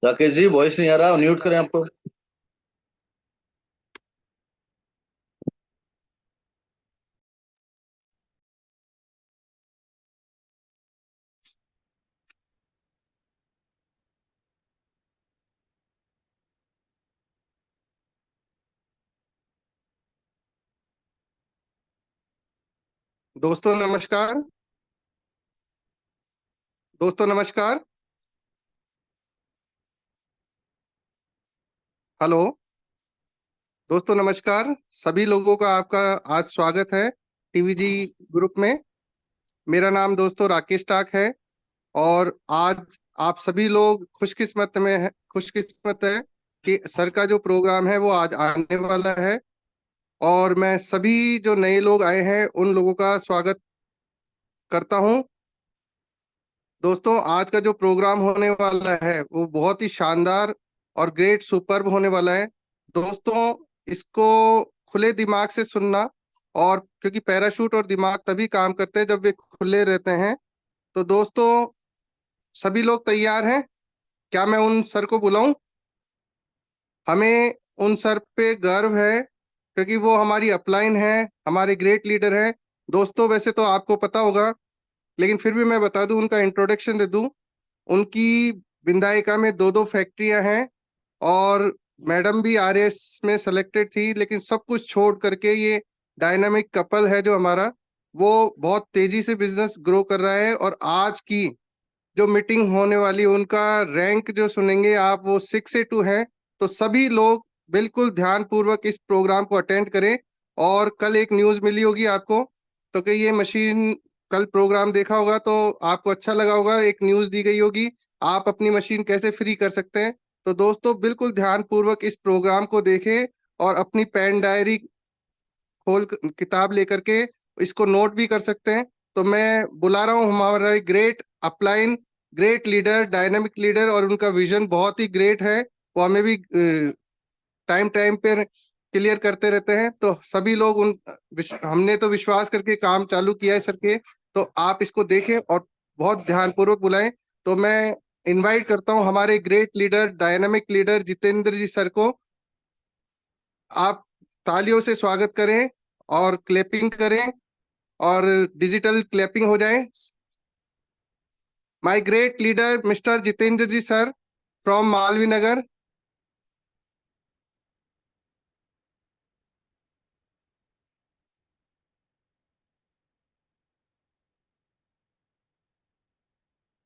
Rakesh ji, voice नहीं आ रहा, mute करें आपको। दोस्तों नमस्कार। दोस्तों नमस्कार। हेलो। दोस्तों नमस्कार। सभी लोगों का आपका आज स्वागत है टीवीजी ग्रुप में। मेरा नाम दोस्तों राकेश टाक है और आज आप सभी लोग खुशकिस्मत है कि सर का जो प्रोग्राम है वो आज आने वाला है। और मैं सभी जो नए लोग आए हैं उन लोगों का स्वागत करता हूं। दोस्तों आज का जो प्रोग्राम होने वाला है वो बहुत ही शानदार और ग्रेट सुपर्ब होने वाला है। दोस्तों इसको खुले दिमाग से सुनना, और क्योंकि पैराशूट और दिमाग तभी काम करते हैं जब वे खुले रहते हैं। तो दोस्तों सभी लोग तैयार हैं? क्या मैं उन सर को बुलाऊं? हमें उन सर पे गर्व है क्योंकि वो हमारी अपलाइन है, हमारे ग्रेट लीडर हैं। दोस्तों वैसे तो आपको पता होगा, लेकिन फिर भी मैं बता दूं, उनका इंट्रोडक्शन दे दूं। उनकी विंधायका में दो दो फैक्ट्रियां हैं और मैडम भी आरएस में सेलेक्टेड थी, लेकिन सब कुछ छोड़ करके ये डायनामिक कपल है जो हमारा, वो बहुत तेजी से बिजनेस ग्रो कर रहा है। और आज की जो मीटिंग होने वाली उनका रैंक जो सुनेंगे आप वो 6 से 2 है। तो सभी लोग बिल्कुल ध्यान पूर्वक इस प्रोग्राम को अटेंड करें। और कल एक न्यूज मिली होगी आपको, तो कि ये मशीन, कल प्रोग्राम देखा होगा तो आपको अच्छा लगा होगा, एक न्यूज दी गई होगी आप अपनी मशीन कैसे फ्री कर सकते हैं। तो दोस्तों बिल्कुल ध्यान पूर्वक इस प्रोग्राम को देखें और अपनी पेन डायरी किताब लेकर के इसको नोट भी कर सकते हैं। तो मैं बुला रहा हूँ हमारा great upline, great leader, dynamic leader, और उनका विजन बहुत ही ग्रेट है। वो हमें भी टाइम टाइम पर क्लियर करते रहते हैं। तो सभी लोग हमने तो विश्वास करके काम चालू किया है सर के, तो आप इसको देखें और बहुत ध्यानपूर्वक बुलाएं। तो मैं इनवाइट करता हूं हमारे great leader, dynamic leader Jitendra ji sir को। आप तालियों से स्वागत करें और क्लैपिंग करें और डिजिटल क्लैपिंग हो जाए। My great leader mister Jitendra ji sir from Malviya Nagar.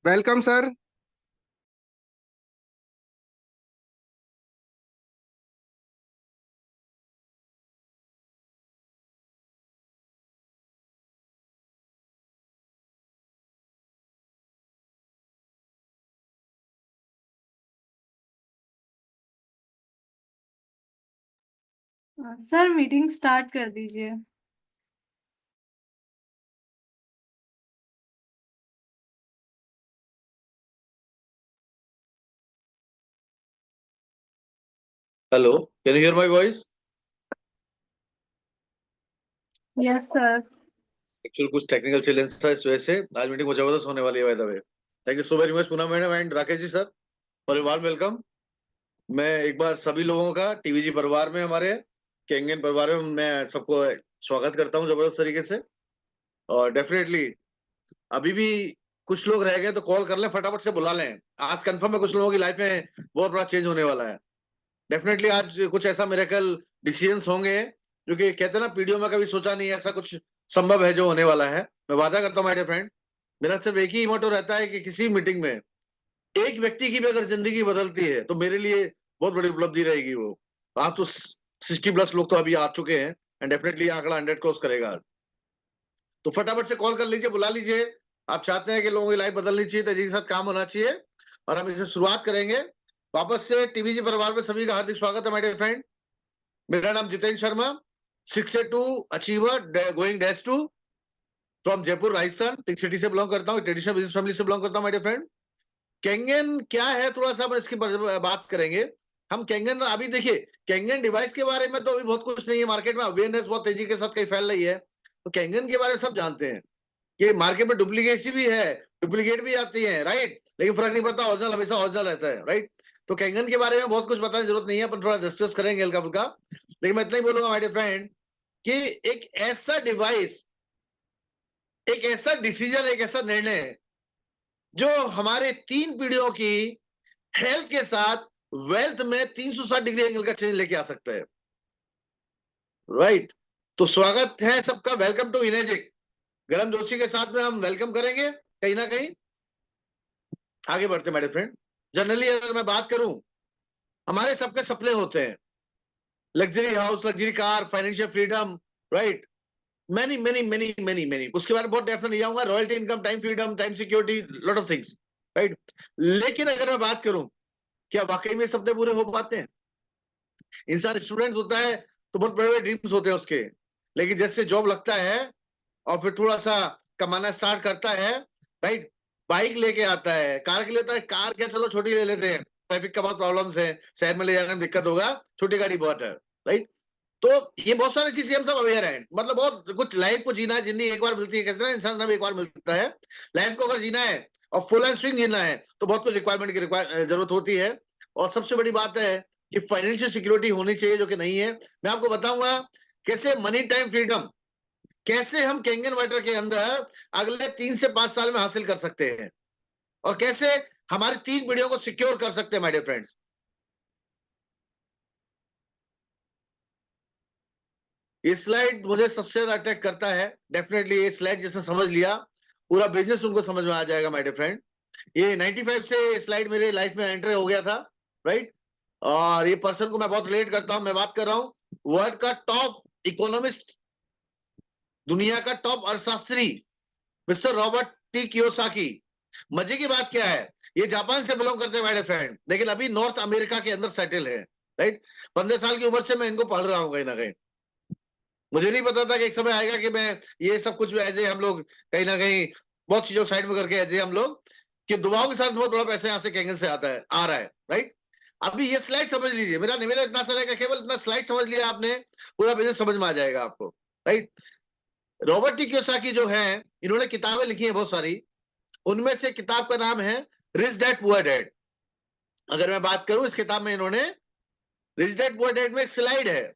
Welcome sir. Sir meeting start कर दीजिए। Hello, can you hear my voice? Yes sir. Actually कुछ टेक्निकल चैलेंज था, इस वजह से आज मीटिंग बहुत जबरदस्त होने वाली है। By the way, thank you so very much Poonam madam and Rakesh ji sir for warm welcome. मैं एक बार सभी लोगों का टीवीजी परिवार में, हमारे केंगन परिवार में, मैं सबको स्वागत करता हूँ जबरदस्त तरीके से। और डेफिनेटली अभी भी कुछ लोग रह गए तो कॉल कर लें, फटाफट से बुला लें। आज कंफर्म है कुछ लोगों की लाइफ में बहुत बड़ा चेंज होने वाला है। डेफिनेटली आज कुछ ऐसा मिरेकल डिसीजंस होंगे जो कि कहते हैं ना, पीढ़ियों में कभी सोचा नहीं ऐसा कुछ संभव है जो होने वाला है। मैं वादा करता हूँ माय डियर फ्रेंड, मेरा सिर्फ एक ही मोटो रहता है कि किसी मीटिंग में एक व्यक्ति की भी अगर जिंदगी बदलती है तो मेरे लिए बहुत बड़ी उपलब्धि रहेगी वो। आप तो 60+ लोग तो अभी आ चुके हैं एंड डेफिनेटली आंकड़ा 100 क्रॉस करेगा। तो फटाफट से कॉल कर लीजिए, बुला लीजिए। आप चाहते हैं कि लोगों की लाइफ बदलनी चाहिए, तेजी के साथ काम होना चाहिए, और हम इसे शुरुआत करेंगे। वापस से टीवीजी परिवार में सभी का हार्दिक स्वागत है माय डियर फ्रेंड। मेरा नाम जितेंद्र शर्मा, 6 से 2 achiever going dash two, from Jaipur Rajasthan, टिक सिटी से बिलोंग करता हूँ, ट्रेडिशनल बिजनेस फैमिली से बिलोंग करता हूँ माय डियर फ्रेंड। कैंगन क्या है, थोड़ा सा हम इसकी बात करेंगे। हम कैंगन, अभी देखिए, कैंगन डिवाइस के बारे में तो अभी बहुत कुछ नहीं है मार्केट में, अवेयरनेस बहुत तेजी के साथ कहीं फैल रही है। तो कैंगन के बारे में सब जानते हैं कि मार्केट में डुप्लीकेसी भी है, डुप्लीकेट भी आती है, राइट, लेकिन फर्क नहीं पड़ता, ओरिजिनल हमेशा ओरिजिनल रहता है, राइट। तो कैंगन के बारे में बहुत कुछ बताने की जरूरत नहीं है, अपन थोड़ा डिस्कस करेंगे हल्का फुल्का, लेकिन मैं इतना ही बोलूंगा माय डियर फ्रेंड कि एक ऐसा डिवाइस, एक ऐसा डिसीजन, एक ऐसा निर्णय जो हमारे 3 पीढ़ियों की हेल्थ के साथ वेल्थ में 360 डिग्री एंगल का चेंज लेके आ सकता है। राइट, तो स्वागत है सबका, वेलकम टू इनेजिक। गरम जोशी के साथ में हम वेलकम करेंगे कहीं ना कहीं। आगे बढ़ते मेरे फ्रेंड। जनरली अगर मैं बात करूं, हमारे सबके सपने होते हैं, luxury house, luxury car, financial freedom, right, many many many many many, उसके बारे में बहुत डेफिनेट नहीं जाऊंगा, royalty income, time freedom, time security, lot of things, right. लेकिन अगर मैं बात करूं, क्या वाकई में सपने पूरे हो पाते हैं? इंसान स्टूडेंट होता है तो बहुत बड़े बड़े ड्रीम्स होते हैं उसके, लेकिन जैसे जॉब लगता है और फिर थोड़ा सा कमाना स्टार्ट करता है, राइट, बाइक लेके आता है, कार के लेता है, कार क्या चलो छोटी ले लेते हैं, ट्रैफिक का बहुत प्रॉब्लम्स है, शहर में ले जाने में दिक्कत होगा, छोटी गाड़ी बहुत है, राइट। तो ये बहुत सारी चीजें हम सब अवेयर हैं, मतलब बहुत कुछ, लाइफ को जीना, जिंदगी एक बार मिलती है, कहते हैं इंसान सब एक बार मिलता है, लाइफ को अगर जीना है और फुल एंड स्विंग जीना है तो बहुत कुछ रिक्वायरमेंट की जरूरत होती है। और सबसे बड़ी बात है कि फाइनेंशियल सिक्योरिटी होनी चाहिए, जो कि नहीं है। मैं आपको बताऊंगा कैसे मनी टाइम फ्रीडम, कैसे हम कैंगन वाटर के अंदर अगले 3 से 5 साल में हासिल कर सकते हैं, और कैसे हमारी 3 पीढ़ियों को सिक्योर कर सकते हैं माय डियर फ्रेंड्स। ये स्लाइड मुझे सबसे ज्यादा अट्रैक्ट करता है, डेफिनेटली ये स्लाइड जिसने समझ लिया, पूरा बिजनेस उनको समझ में आ जाएगा माय डियर फ्रेंड। ये 95 से स्लाइड मेरे लाइफ में एंटर हो गया था, राइट। और ये पर्सन को मैं बहुत रिलेट करता हूं। मैं बात कर रहा हूं वर्ल्ड का टॉप इकोनॉमिस्ट, दुनिया का टॉप अर्थशास्त्री, मिस्टर रॉबर्ट टी कियोसाकी। मजे की बात क्या है, ये जापान से बिलोंग करते हैं माय डियर फ्रेंड, लेकिन अभी नॉर्थ अमेरिका के अंदर सेटल है, राइट। 15 साल की उम्र से मैं इनको पढ़ रहा हूँ कहीं ना कहीं। मुझे नहीं पता था कि एक समय आएगा कि मैं ये सब कुछ ऐसे हम लोग कहीं ना कहीं बहुत चीजों साइड में करके ऐसे हम लोग कि दुआओं के साथ बहुत बड़ा पैसा यहाँ से कैंगन से आता है, आ रहा है, राइट। अभी ये स्लाइड समझ लीजिए, मेरा निवेदन इतना सा रहेगा, केवल इतना स्लाइड समझ लिया आपने, पूरा बिजनेस समझ में आ जाएगा आपको, राइट। रॉबर्ट टी कियोसाकी जो है, इन्होंने किताबें लिखी है बहुत सारी, उनमें से किताब का नाम है रिच डैड पुअर डैड। अगर मैं बात करूं, इस किताब में इन्होंने, रिच डैड पुअर डैड में एक स्लाइड है,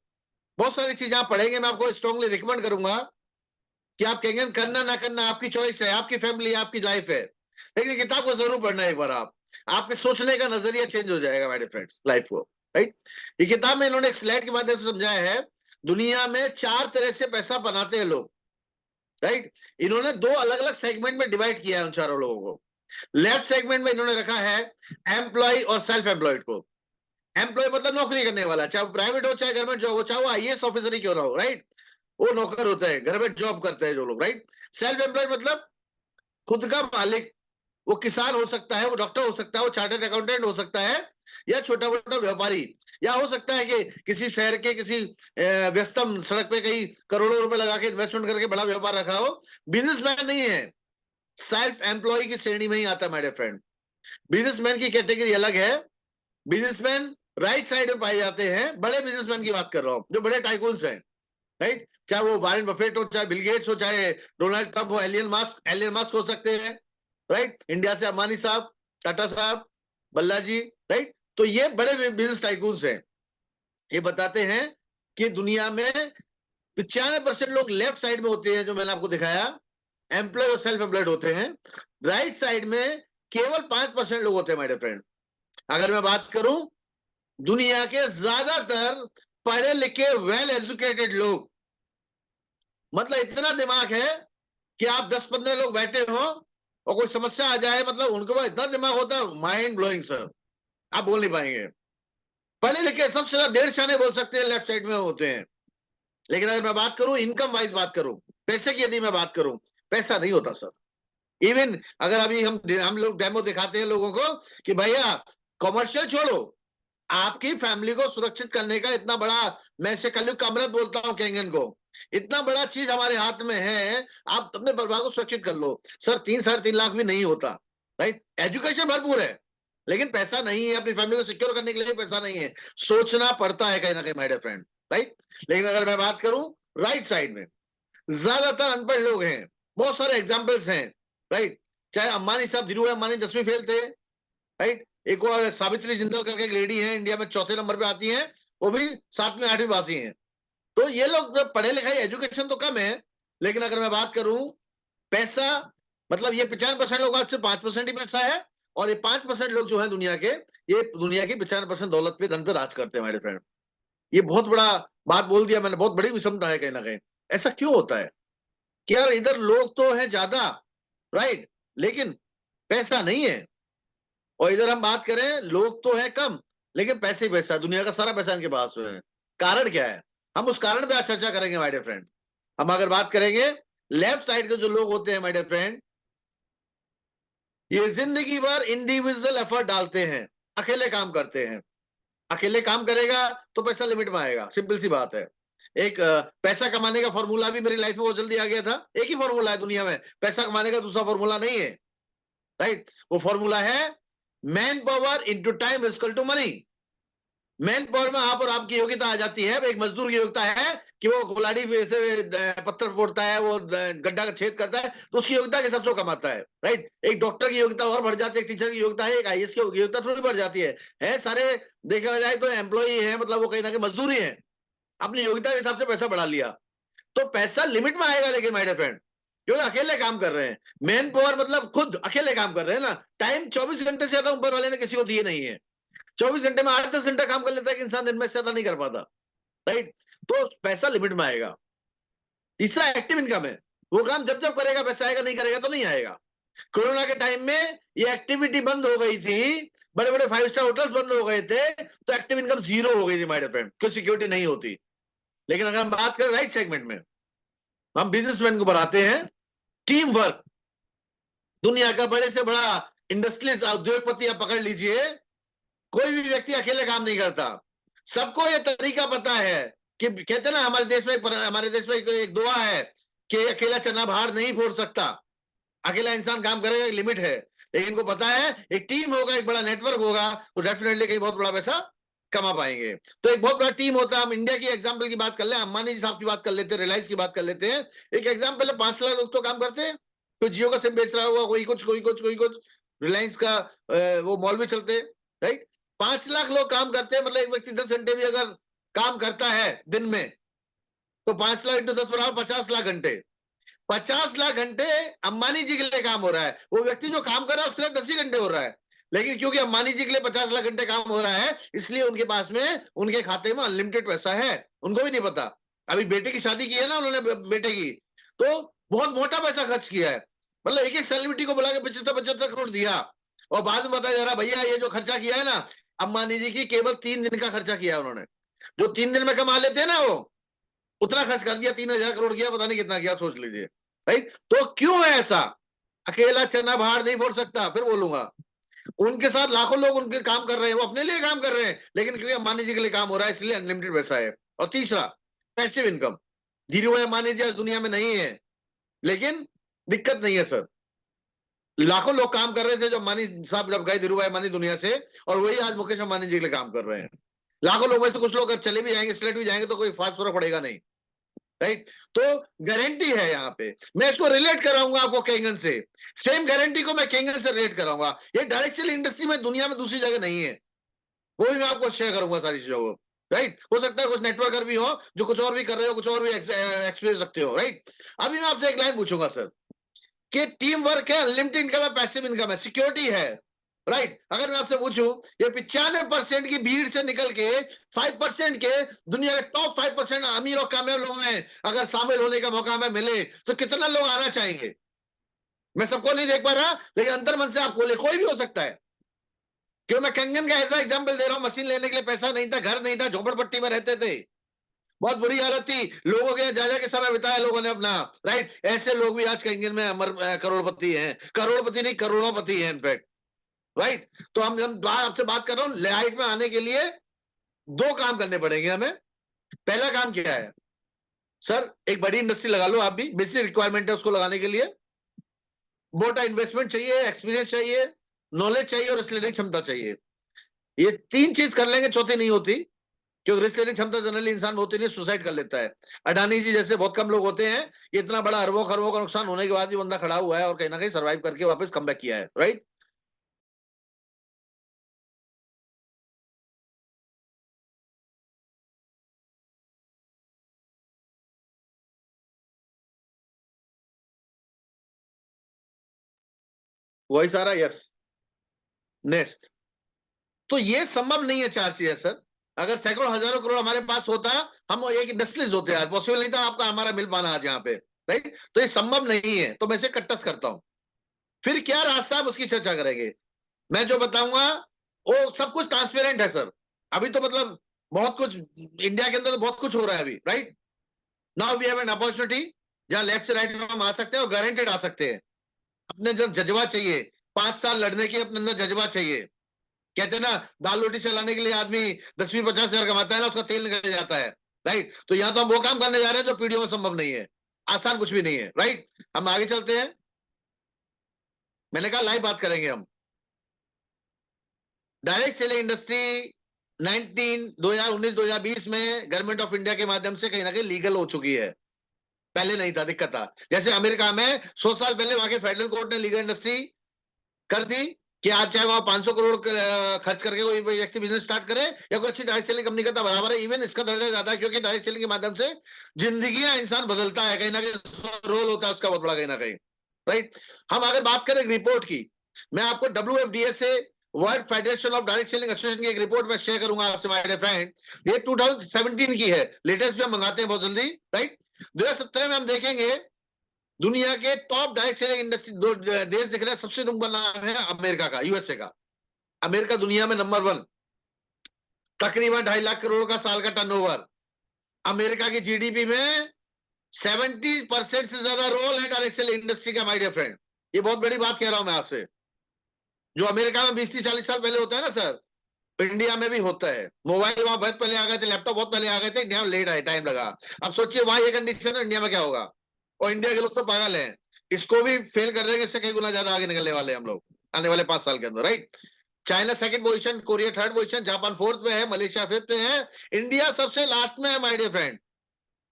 बहुत सारी चीजें आप पढ़ेंगे, मैं आपको स्ट्रांगली रिकमेंड करूंगा कि आप कैंगन करना ना करना आपकी चॉइस है, आपकी फैमिली, आपकी लाइफ है, लेकिन किताब को जरूर पढ़ना एक बार आप, आपके सोचने का नजरिया चेंज हो जाएगा माय डियर फ्रेंड्स, लाइफ को, राइट। ये किताब में इन्होंने एक स्लाइड के माध्यम से समझाया है, दुनिया में 4 तरह से पैसा बनाते हैं लोग, राइट। इन्होंने 2 अलग अलग सेगमेंट में डिवाइड किया है उन चारों लोगों को। लेफ्ट सेगमेंट में इन्होंने रखा है एम्प्लॉय और सेल्फ एम्प्लॉयड को। एम्प्लॉय मतलब नौकरी करने वाला, चाहे प्राइवेट हो चाहे गवर्नमेंट जॉब हो, चाहे वो आईएएस ऑफिसर ही क्यों ना हो, राइट, वो नौकर होते हैं, घर में जॉब करते हैं जो लोग, राइट। सेल्फ एम्प्लॉयड मतलब खुद का मालिक, वो किसान हो सकता है, वो डॉक्टर हो सकता है, वो चार्टर्ड अकाउंटेंट हो सकता है, या छोटा मोटा व्यापारी, या हो सकता है कि किसी शहर के किसी व्यस्तम सड़क पे कहीं करोड़ों रुपए लगा के इन्वेस्टमेंट करके बड़ा व्यापार रखा हो, बिजनेसमैन नहीं है, सेल्फ एम्प्लॉय की श्रेणी में ही आता है माय डियर फ्रेंड। बिजनेसमैन की कैटेगरी अलग है। बिजनेसमैन राइट साइड में पाए जाते हैं, बड़े बिजनेसमैन की बात कर रहा हूं, जो बड़े टाइकून्स हैं, राइट, चाहे वो वॉरेन बफेट हो, चाहे बिल गेट्स हो, चाहे डोनाल्ड ट्रंप हो, एलियन मस्क हो सकते हैं, राइट, इंडिया से अंबानी साहब, टाटा साहब, बल्लाजी, राइट। तो ये बड़े बिजनेस टाइकून्स हैं। ये बताते हैं कि दुनिया में 95% लोग लेफ्ट साइड में होते हैं, जो मैंने आपको दिखाया, एम्प्लॉय और सेल्फ एम्प्लॉयड होते हैं। राइट साइड में केवल 5% लोग होते हैं माय डियर फ्रेंड। अगर मैं बात करूं, दुनिया के ज्यादातर पढ़े लिखे वेल एजुकेटेड लोग, मतलब इतना दिमाग है कि आप 10-15 लोग बैठे हो और कोई समस्या आ जाए, मतलब उनके पास इतना दिमाग होता है, माइंड ब्लोइंग सर, आप बोल नहीं पाएंगे। पढ़े लिखे सबसे ज्यादा 1.5 शाने बोल सकते हैं, लेफ्ट साइड में होते हैं। लेकिन अगर मैं बात करूं, इनकम वाइज बात करूं, पैसे की यदि मैं बात करूं, पैसा नहीं होता सर। इवन अगर अभी हम लोग डेमो दिखाते हैं लोगों को कि भैया कॉमर्शियल छोड़ो, आपकी फैमिली को सुरक्षित करने का इतना बड़ा, मैं इसे कलयुग का अमृत बोलता हूं कैंगन को, इतना बड़ा चीज हमारे हाथ में है, आप अपने परिवार को सुरक्षित कर लो। सर 3-3.5 लाख भी नहीं होता, राइट। एजुकेशन भरपूर है, लेकिन पैसा नहीं है, अपनी फैमिली को सिक्योर करने के लिए पैसा नहीं है, सोचना पड़ता है कहीं ना कहीं माय डियर फ्रेंड, राइट। लेकिन अगर मैं बात करूं, राइट साइड में ज्यादातर अनपढ़ लोग हैं, बहुत सारे एग्जाम्पल्स हैं, राइट। चाहे अंबानी साहब, धीरू अंबानी 10वीं फेल थे, राइट। एक और सावित्री जिंदल करके एक लेडी है, इंडिया में चौथे नंबर पे आती है, वो भी 7वीं 8वीं पासी है। तो ये लोग पढ़े लिखे, एजुकेशन तो कम है, लेकिन अगर मैं बात करूं पैसा, मतलब ये 95% लोगों का सिर्फ 5% ही पैसा है, और ये 5% लोग जो है दुनिया के, ये दुनिया की 95% दौलत पे, धन पे राज करते हैं, मेरे फ्रेंड। ये बहुत बड़ा बात बोल दिया मैंने, बहुत बड़ी विषमता है कहीं ना कहीं। ऐसा क्यों होता है कि यार इधर लोग तो है ज्यादा, राइट, लेकिन पैसा नहीं है, और इधर हम बात करें लोग तो है कम, लेकिन पैसे ही पैसा, दुनिया का सारा पैसा इनके पास में है। कारण क्या है, हम उस कारण पे आज चर्चा करेंगे माय डियर फ्रेंड। हम अगर बात करेंगे लेफ्ट साइड के जो लोग होते हैं माय डियर फ्रेंड, ये जिंदगी भर इंडिविजुअल एफर्ट डालते हैं, अकेले काम करते हैं। अकेले काम करेगा तो पैसा लिमिट में आएगा, सिंपल सी बात है। एक पैसा कमाने का फॉर्मूला भी मेरी लाइफ में बहुत जल्दी आ गया था। एक ही फॉर्मूला है दुनिया में, पैसा कमाने का दूसरा फॉर्मूला नहीं है, राइट। वो फॉर्मूला है man power into time equal to money. Man power में आप और आपकी योग्यता आ जाती है। एक मजदूर की योग्यता है कि वो कुल्हाड़ी से पत्थर फोड़ता है, वो गड्ढा का छेद करता है, तो उसकी योग्यता के हिसाब से कमाता है, राइट। एक डॉक्टर की योग्यता और बढ़ जाती है, एक टीचर की योग्यता है, एक आईएएस की योग्यता थोड़ी बढ़ जाती है सारे देखा जाए तो एम्प्लॉई है, मतलब वो कहीं ना कहीं मजदूरी है, अपनी योग्यता के हिसाब से पैसा बढ़ा लिया। तो पैसा लिमिट में आएगा, लेकिन माय डियर फ्रेंड, क्योंकि अकेले काम कर रहे हैं। मैन पावर मतलब खुद अकेले काम कर रहे हैं ना। टाइम 24 घंटे से ज्यादा ऊपर वाले ने किसी को दिए नहीं है। 24 घंटे में 8-10 घंटा काम कर लेता है कि इंसान दिन में से ज्यादा नहीं कर पाता, राइट। तो पैसा लिमिट में आएगा। तीसरा एक्टिव इनकम है, वो काम जब जब करेगा पैसा आएगा, नहीं करेगा तो नहीं आएगा। कोरोना के टाइम में ये एक्टिविटी बंद हो गई थी, बड़े बड़े 5 स्टार होटल्स बंद हो गए थे, तो एक्टिव इनकम जीरो हो गई थी माय डियर फ्रेंड, कोई सिक्योरिटी नहीं होती। लेकिन अगर हम बात करें राइट सेगमेंट में, हम बिजनेसमैन को बढ़ाते हैं, टीम वर्क। दुनिया का बड़े से बड़ा इंडस्ट्रियलिस्ट उद्योगपति आप पकड़ लीजिए, कोई भी व्यक्ति अकेले काम नहीं करता। सबको ये तरीका पता है कि कहते हैं ना, हमारे देश में एक दुआ है कि अकेला चना बाहर नहीं फोड़ सकता। अकेला इंसान काम करेगा, एक लिमिट है, लेकिन इनको पता है एक टीम होगा, एक बड़ा नेटवर्क होगा, तो डेफिनेटली कहीं बहुत बड़ा पैसा कमा पाएंगे। तो एक बहुत बड़ा टीम होता है। हम इंडिया की एग्जांपल की बात कर ले, अंबानी जी साहब की बात कर लेते हैं, रिलायंस की बात कर लेते हैं। एक एग्जांपल है, 5 लाख लोग तो काम करते हैं। कोई जियो का सिम बेच रहा होगा, कोई कुछ रिलायंस का वो मॉल भी चलते हैं, राइट। 5 लाख लोग काम करते हैं, मतलब एक व्यक्ति 10 घंटे भी अगर काम करता है दिन में, तो 5 लाख इंटू 10 बराबर 50 लाख घंटे। 50 लाख घंटे अंबानी जी के लिए काम हो रहा है। वो व्यक्ति जो काम कर रहा है उसके लिए 10 ही घंटे हो रहा है, लेकिन क्योंकि अंबानी जी के लिए 50 लाख घंटे काम हो रहा है, इसलिए उनके पास में, उनके खाते में अनलिमिटेड पैसा है। उनको भी नहीं पता। अभी बेटे की शादी की है ना उन्होंने, बेटे की, तो बहुत मोटा पैसा खर्च किया है। मतलब एक एक सेलिब्रिटी को बुला के 75-75 करोड़ दिया, और बाद में बताया जा रहा भैया ये जो खर्चा किया है ना, अंबानी जी की केवल 3 दिन का खर्चा किया है उन्होंने। जो 3 दिन में कमा लेते हैं ना, वो उतना खर्च कर दिया, 3,000 करोड़ किया, पता नहीं कितना किया, सोच लीजिए, राइट। तो क्यों है ऐसा? अकेला चना बाहर नहीं फोड़ सकता, फिर बोलूंगा। उनके साथ लाखों लोग उनके काम कर रहे हैं, वो अपने लिए काम कर रहे हैं, लेकिन क्योंकि अंबानी जी के लिए काम हो रहा है, इसलिए अनलिमिटेड पैसा है। और तीसरा पैसिव इनकम। धीरू भाई अंबानी जी आज दुनिया में नहीं है, लेकिन दिक्कत नहीं है सर। लाखों लोग काम कर रहे थे जो अंबानी साहब जब गए, धीरू भाई अंबानी दुनिया से, और वही आज मुकेश अंबानी जी के लिए काम कर रहे हैं। लाखों लोगों में से कुछ लोग अगर चले भी जाएंगे, सिलेक्ट भी जाएंगे, तो कोई खास फर्क पड़ेगा नहीं, राइट। तो गारंटी है यहाँ पे। मैं इसको रिलेट कराऊंगा आपको केंगन से। सेम गारंटी को मैं केंगन से रिलेट कराऊंगा। ये डायरेक्ट सेलिंग इंडस्ट्री में दुनिया में दूसरी जगह नहीं है। वो भी मैं आपको शेयर करूंगा सारी चीजों को, राइट। हो सकता है कुछ नेटवर्कर भी हो जो कुछ और भी कर रहे हो, कुछ और भी एक्सपीरियंस रखते हो, राइट। अभी मैं आपसे एक लाइन पूछूंगा सर, कि टीम वर्क है, अनलिमिटेड इनकम है, पैसिव इनकम है, सिक्योरिटी है, राइट। अगर मैं आपसे पूछूं, ये 95% की भीड़ से निकल के 5% के, दुनिया के टॉप 5% अमीर और कामयाब लोग में अगर शामिल होने का मौका हमें मिले, तो कितना लोग आना चाहेंगे? मैं सबको नहीं देख पा रहा, लेकिन अंतर मन से आपको ले, कोई भी हो सकता है। क्यों मैं कंगन का ऐसा एग्जाम्पल दे रहा हूं, मशीन लेने के लिए पैसा नहीं था, घर नहीं था, झोपड़पट्टी में रहते थे, बहुत बुरी हालत थी, लोगों के जा के समय बिताया लोगों ने अपना, राइट। ऐसे लोग भी आज कंगन में अमर करोड़पति हैं, करोड़पति नहीं करोड़ोंपति हैं इनफैक्ट, राइट। तो हम आपसे बात कर रहा हूं, लाइट में आने के लिए 2 काम करने पड़ेंगे हमें। पहला काम क्या है सर? एक बड़ी इंडस्ट्री लगा लो आप भी, बेसिक रिक्वायरमेंट है उसको लगाने के लिए। मोटा इन्वेस्टमेंट चाहिए, एक्सपीरियंस चाहिए, नॉलेज चाहिए, और रिस्क लेने की क्षमता चाहिए। ये 3 चीज कर लेंगे, चौथी नहीं होती, क्योंकि रिस्क लेने की क्षमता जनरली इंसान होती नहीं, सुसाइड कर लेता है। अडानी जी जैसे बहुत कम लोग होते हैं, इतना बड़ा अरबों खरबों का नुकसान होने के बाद भी बंदा खड़ा हुआ है और कहीं ना कहीं सर्वाइव करके वापस कम बैक किया है, राइट। वॉइस आ रहा है? यस। नेक्स्ट। तो ये संभव नहीं है चार चीजें सर। अगर सैकड़ों हजारों करोड़ हमारे पास होता, हम एक इंडस्ट्रीज होते आज, पॉसिबल नहीं था आपका हमारा मिल पाना आज यहाँ पे, राइट? तो ये संभव नहीं है, तो मैं इसे कट्टस करता हूं। फिर क्या रास्ता, हम उसकी चर्चा करेंगे। मैं जो बताऊंगा वो सब कुछ ट्रांसपेरेंट है सर। अभी तो मतलब बहुत कुछ इंडिया के अंदर तो बहुत कुछ हो रहा है अभी, right? Now we have an opportunity जहां लेफ्ट से राइट में हम आ सकते हैं और गारंटेड आ सकते हैं। अपने जब जज्बा चाहिए, 5 साल लड़ने की अपने अंदर जज्बा चाहिए। कहते हैं ना, दाल रोटी चलाने के लिए आदमी 10-20-50 हजार कमाता है ना, उसका तेल निकल जाता है, राइट? तो यहाँ तो हम वो काम करने जा रहे हैं जो पीढ़ियों में संभव नहीं है। आसान कुछ भी नहीं है, राइट? हम आगे चलते हैं। मैंने कहा लाइव बात करेंगे हम। डायरेक्ट सेलिंग इंडस्ट्री 2019-2020 में गवर्नमेंट ऑफ इंडिया के माध्यम से कहीं ना कहीं लीगल हो चुकी है। पहले नहीं था, दिक्कत था। जैसे अमेरिका में 100 साल पहले वहां के फेडरल कोर्ट ने लीगल इंडस्ट्री कर दी कि आज चाहे वहां 500 करोड़ खर्च करके कोई व्यक्ति बिजनेस स्टार्ट करे या कोई अच्छी डायरेक्ट सेलिंग कंपनी करता, बराबर है। इवन इसका दर्जा ज्यादा है, क्योंकि डायरेक्ट सेलिंग के माध्यम से जिंदगी इंसान बदलता है, कहीं ना कहीं रोल होता है उसका बहुत बड़ा, कहीं ना कहीं, राइट? हम अगर बात करें रिपोर्ट की, मैं आपको WFDA से, world federation of direct selling association की एक रिपोर्ट में शेयर करूंगा आपसे माय डियर फ्रेंड। ये 2017 की है, लेटेस्ट भी हम मंगाते हैं बहुत जल्दी, राइट? 2017 में हम देखेंगे दुनिया के टॉप डायरेक्ट सेलिंग इंडस्ट्री दो देश दिख रहे हैं। सबसे नंबर नाम है अमेरिका का, यूएसए का। अमेरिका दुनिया में नंबर 1, तकरीबन 2.5 लाख करोड़ का साल का टर्नओवर। अमेरिका की जीडीपी में 70% से ज्यादा रोल है डायरेक्ट सेलिंग इंडस्ट्री का, माय डियर फ्रेंड। ये बहुत बड़ी बात कह रहा हूं मैं आपसे। जो अमेरिका में 20-40 साल पहले होता है ना सर, इंडिया में भी होता है। मोबाइल वहां बहुत पहले आ गए थे, लैपटॉप बहुत पहले आ गए थे, इंडिया में लेट आए, टाइम लगा। अब सोचिए वहां ये कंडीशन है, इंडिया में क्या होगा? और इंडिया के लोग तो पागल हैं, इसको भी फेल कर देंगे, इससे कई गुना ज्यादा आगे निकलने वाले हैं हम लोग आने वाले 5 साल के अंदर, right? China second position, Korea third position, Japan fourth पे है, मलेशिया फिफ्थ पे है, इंडिया सबसे लास्ट में है, माय डियर फ्रेंड,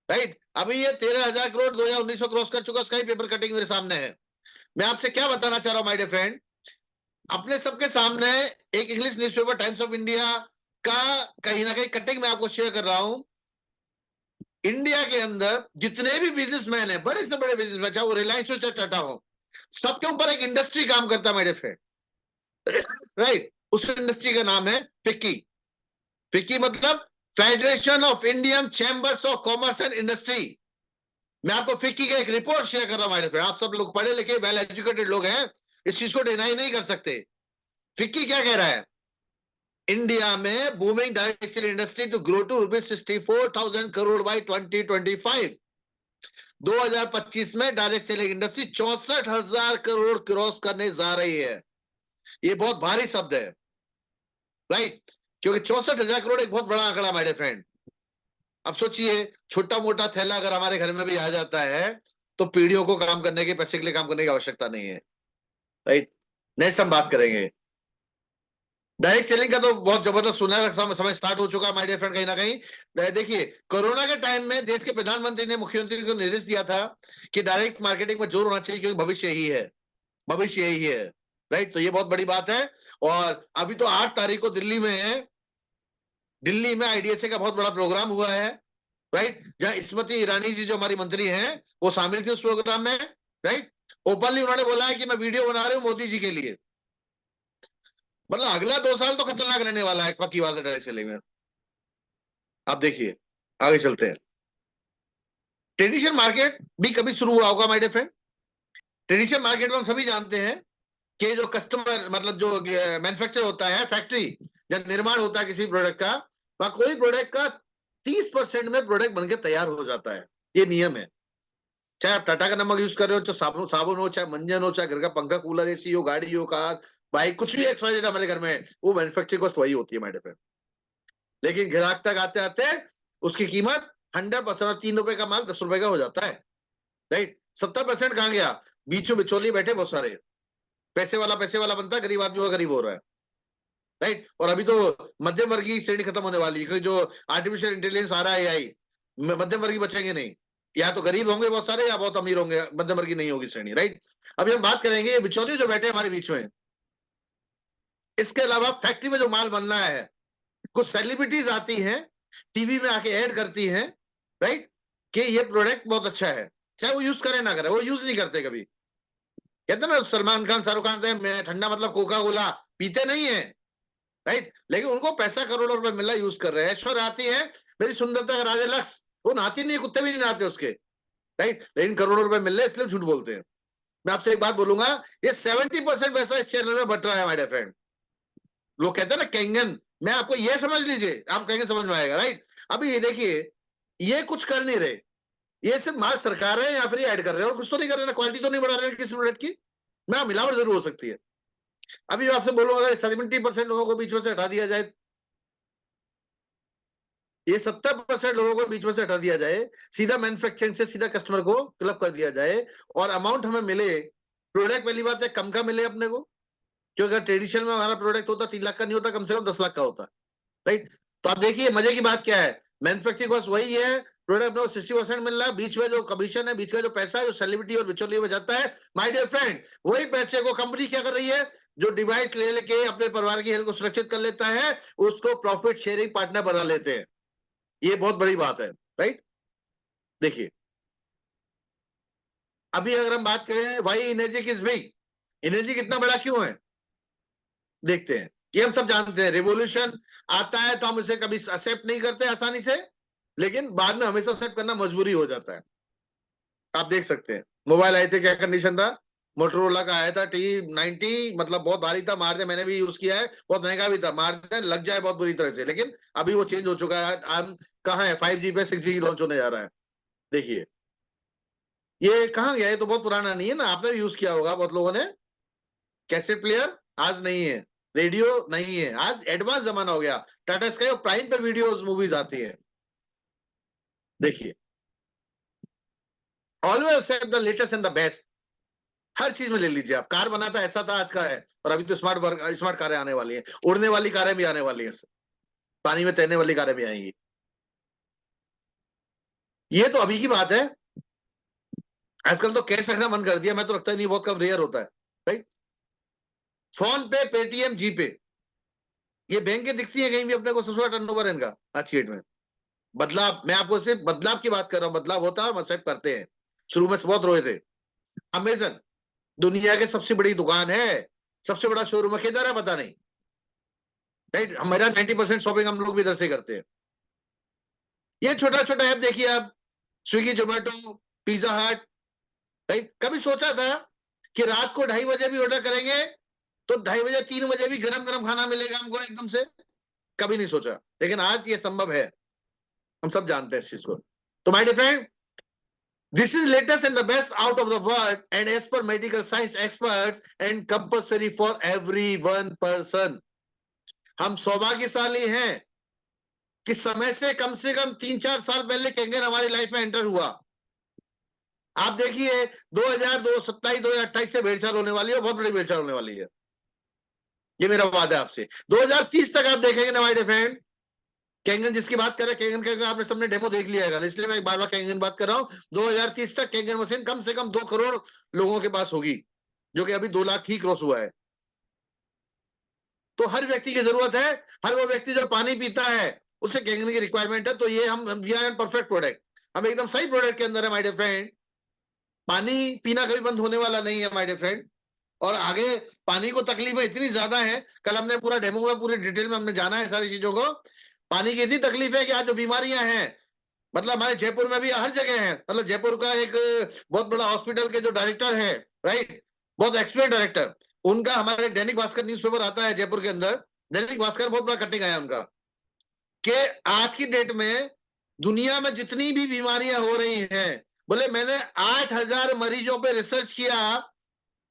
राइट? अभी ये 13,000 करोड़ 2019 में क्रॉस कर चुका, उसका ही पेपर कटिंग मेरे सामने है। मैं आपसे क्या बताना चाह रहा हूं माय डियर फ्रेंड, अपने सबके सामने एक English newspaper times of India का कहीं ना कहीं कटिंग मैं आपको शेयर कर रहा हूं। इंडिया के अंदर जितने भी बिजनेसमैन है, बड़े से बड़े बिजनेसमैन, चाहे वो रिलायंस हो चाहे टाटा हो, सबके ऊपर एक इंडस्ट्री काम करता है मेरे फ्रेंड, राइट? उस इंडस्ट्री का नाम है फिक्की। फिक्की मतलब federation of Indian chambers of commerce and industry. मैं आपको फिक्की का एक रिपोर्ट शेयर कर रहा हूं मेरे फ्रेंड। आप सब लोग पढ़े लिखे वेल एजुकेटेड लोग हैं, इस चीज को डिनाई नहीं कर सकते। फिक्की क्या कह रहा है? इंडिया में booming direct selling industry to grow to ₹64,000 crore by 2025। 2025 में direct selling industry 64,000 crore cross करने जा रही है। ये बहुत भारी शब्द है, राइट? क्योंकि 64,000 करोड़ एक बहुत बड़ा आंकड़ा मेरे फ्रेंड। अब सोचिए, छोटा मोटा थैला अगर हमारे घर में भी आ जाता है तो पीढ़ियों को काम करने के, पैसे के लिए काम करने की आवश्यकता नहीं है, राइट? नेक्स्ट हम बात करेंगे डायरेक्ट सेलिंग का। तो बहुत जबरदस्त सुनहरा समय स्टार्ट हो चुका है माय डियर फ्रेंड, कहीं ना कहीं। देखिए, कोरोना के टाइम में देश के प्रधानमंत्री ने मुख्यमंत्री को निर्देश दिया था कि डायरेक्ट मार्केटिंग में जोर होना चाहिए, क्योंकि भविष्य यही है, भविष्य यही है, राइट? तो ये बहुत बड़ी बात है। और अभी तो 8 तारीख को दिल्ली में है, दिल्ली में IDSA का बहुत बड़ा प्रोग्राम हुआ है, राइट? जहां स्मृति ईरानी जी जो हमारी मंत्री हैं वो शामिल थी उस प्रोग्राम में, राइट? ओपनली उन्होंने बोला है कि मैं वीडियो बना रही हूँ मोदी जी के लिए। मतलब अगला 2 साल तो खतरनाक रहने वाला है, पक्की बात है डायरेक्ट सेलिंग में। आप देखिए, आगे चलते हैं। ट्रेडिशनल मार्केट भी कभी शुरू हुआ होगा my dear friend. Traditional market में हम सभी जानते हैं कि जो कस्टमर, मतलब जो मैन्युफैक्चर होता है, फैक्ट्री जब निर्माण होता है किसी प्रोडक्ट का, वहां कोई प्रोडक्ट का 30% में प्रोडक्ट बनके तैयार हो जाता है। ये नियम है। चाहे आप टाटा का नमक यूज कर रहे हो, चाहे साबुन हो, चाहे मंजन हो, चाहे घर का पंखा, कूलर, AC हो, गाड़ी हो, कार, बाइक, कुछ भी XYZ हमारे घर में है, वो मैन्युफैक्चरिंग कॉस्ट वही होती है माय डियर फ्रेंड। लेकिन ग्राहक तक आते आते उसकी कीमत 100%, 3 रुपए का माल 10 रुपए का हो जाता है, राइट? 70% कहां गया? बीच में बिचौलिए बैठे बहुत सारे, पैसे वाला बनता है, गरीब आदमी का गरीब हो रहा है, राइट? और अभी तो मध्यम वर्गीय श्रेणी खत्म होने वाली है, क्योंकि जो आर्टिफिशियल इंटेलिजेंस आ रहा है, AI, मध्यम वर्गीय बचेंगे नहीं। या तो गरीब होंगे बहुत सारे, या बहुत अमीर होंगे, मध्यम वर्गीय नहीं होगी श्रेणी, राइट? अभी हम बात करेंगे ये बिचौलिए जो बैठे हमारे बीच में। इसके अलावा फैक्ट्री में जो माल बनना है, कुछ सेलिब्रिटीज आती हैं, टीवी में आके ऐड करती हैं, राइट, कि ये प्रोडक्ट बहुत अच्छा है, चाहे वो यूज करे ना करे, वो यूज नहीं करते कभी। कहते हैं ना सलमान खान शाहरुख खान मैं ठंडा मतलब कोका कोला पीते नहीं है, राइट, लेकिन उनको पैसा करोड़ों रुपए मिला, यूज कर रहे हैं। ऐश्वर्या आती है, मेरी सुंदरता का राजा लक्ष्य, वो नहाती नहीं, कुत्ते भी नहीं नहाते उसके, राइट, लेकिन करोड़ों रुपए मिल रहे इसलिए झूठ बोलते हैं। मैं आपसे एक बात बोलूंगा, ये 70% पैसा इस चैनल में बट रहा है हमारे फ्रेंड। लोग कहते हैं ना कैंगन, मैं आपको ये समझ लीजिए, आप कहेंगे समझ में आएगा, राइट। अभी ये देखिए, ये कुछ कर नहीं रहे, ये सिर्फ मार्क सरका रहे हैं या फिर ऐड कर रहे हैं, और कुछ तो नहीं कर रहे ना, क्वालिटी तो नहीं बढ़ा रहे हैं किसी प्रोडक्ट की ना, मिलावट जरूर हो सकती है। अभी मैं आपसे बोलूंगा, अगर 70% लोगों को बीच में से हटा दिया जाए, ये 70% लोगों को बीच में से हटा दिया जाए, सीधा मैन्युफैक्चरिंग से सीधा कस्टमर को क्लब कर दिया जाए, और अमाउंट हमें मिले, प्रोडक्ट पहली बात है कम का मिले अपने को, क्योंकि अगर ट्रेडिशनल में हमारा प्रोडक्ट होता 3 लाख का नहीं होता, कम से कम 10 लाख का होता, राइट। तो आप देखिए मजे की बात क्या है, मैन्युफैक्चरिंग कॉस्ट वही है, प्रोडक्ट में 60% मिल रहा है, बीच में जो कमीशन है, बीच में जो पैसा है, जो सेलिब्रिटी और बिचौलिए में जाता है, माय डियर फ्रेंड, वही पैसे को कंपनी क्या कर रही है, जो डिवाइस ले लेके अपने परिवार की हेल्थ को सुरक्षित कर लेता है, उसको प्रॉफिट शेयरिंग पार्टनर बना लेते हैं। ये बहुत बड़ी बात है, राइट। देखिए अभी अगर हम बात करें भाई एनर्जी किस बिग, एनर्जी कितना बड़ा क्यों है, देखते हैं। ये हम सब जानते हैं, रिवॉल्यूशन आता है तो हम इसे कभी एक्सेप्ट नहीं करते आसानी से, लेकिन बाद में हमेशा एक्सेप्ट करना मजबूरी हो जाता है। आप देख सकते हैं मोबाइल आए थे, क्या कंडीशन था, मोटरोला का आया था T90, मतलब बहुत भारी था, मार दे, मैंने भी यूज किया है, बहुत महंगा भी था, मार दे लग जाए बहुत बुरी तरह से, लेकिन अभी वो चेंज हो चुका है, हम कहाँ है, 5G पे 6G लॉन्च होने जा रहा है। देखिए ये कहाँ गया, ये तो बहुत पुराना नहीं है ना, आपने भी यूज किया होगा बहुत लोगों ने। कैसेट प्लेयर आज नहीं है, रेडियो नहीं है, आज एडवांस जमाना हो गया, टाटा स्काई और प्राइम पे वीडियोस मूवीज आती है। देखिए always accept the latest and the best, हर चीज में ले लीजिए आप, कार बना था ऐसा था, आज का है, और अभी तो स्मार्ट कारें आने वाली हैं, उड़ने वाली कारें भी आने वाली हैं, पानी में तैरने वाली कारें भी आएंगी। ये तो अभी की बात है, आजकल तो कैश रखना बंद कर दिया, मैं तो रखता ही नहीं, बहुत कम, रेयर होता है, राइट। फोन पे, पेटीएम, जीपे, ये बैंक के दिखती है कहीं भी अपने को, सबसे बड़ा टर्नओवर है इनका आज की डेट में। बदलाव, मैं आपको सिर्फ बदलाव की बात कर रहा हूं, बदलाव होता है, हम एक्सेप्ट करते हैं। शुरू में बहुत रोए थे। अमेजन दुनिया की सबसे बड़ी दुकान है, सबसे बड़ा शोरूम है, किधर है पता नहीं, राइट। हमारा 90% शॉपिंग हम लोग भी इधर से करते हैं। ये छोटा छोटा ऐप देखिए आप, स्विगी, जोमेटो, पिज्जा हट, राइट। कभी सोचा था कि रात को 2:30 बजे भी ऑर्डर करेंगे तो 2:30 बजे 3 बजे भी गरम गरम खाना मिलेगा हमको एकदम से, कभी नहीं सोचा, लेकिन आज ये संभव है, हम सब जानते हैं इस चीज को। तो my dear friend, this is latest and the best out of the world and as per medical science experts and compulsory for every one person। हम सौभाग्यशाली हैं कि समय से कम 3-4 साल पहले कैंगन हमारी लाइफ में एंटर हुआ। आप देखिए 2027 2028 से भेड़चाल होने वाली है, बहुत बड़ी भेड़चाल होने वाली है, ये मेरा वादा है आपसे। 2030 तक आप देखेंगे ना माय डियर फ्रेंड, कैंगन जिसकी बात कर रहे हैं, कैंगन आपने सबने डेमो देख लिया है, इसलिए मैं बार बार कैंगन बात कर रहा हूं। 2030 तक कैंगन मशीन कम से कम 2 करोड़ लोगों के पास होगी, जो कि अभी 2 लाख ही क्रॉस हुआ है। तो हर व्यक्ति की जरूरत है, हर वो व्यक्ति जो पानी पीता है उसे कैंगन की रिक्वायरमेंट है। तो ये हम परफेक्ट प्रोडक्ट, हम एकदम सही प्रोडक्ट के अंदर है माय डियर फ्रेंड। पानी पीना कभी बंद होने वाला नहीं है माय डियर फ्रेंड, और आगे पानी को तकलीफें इतनी ज्यादा है, कल हमने पूरा डेमो में पूरी डिटेल में हमने जाना है सारी चीजों को। पानी की इतनी तकलीफ है कि आज जो बीमारियां हैं, मतलब हमारे जयपुर में भी हर जगह है, मतलब जयपुर का एक बहुत बड़ा हॉस्पिटल के जो डायरेक्टर है, राइट, बहुत एक्सपीरियंस डायरेक्टर, उनका हमारे दैनिक भास्कर न्यूज़पेपर आता है जयपुर के अंदर, दैनिक भास्कर बहुत बड़ा कटिंग आया उनका, कि आज की डेट में दुनिया में जितनी भी बीमारियां हो रही हैं, बोले मैंने 8,000 मरीजों पे रिसर्च किया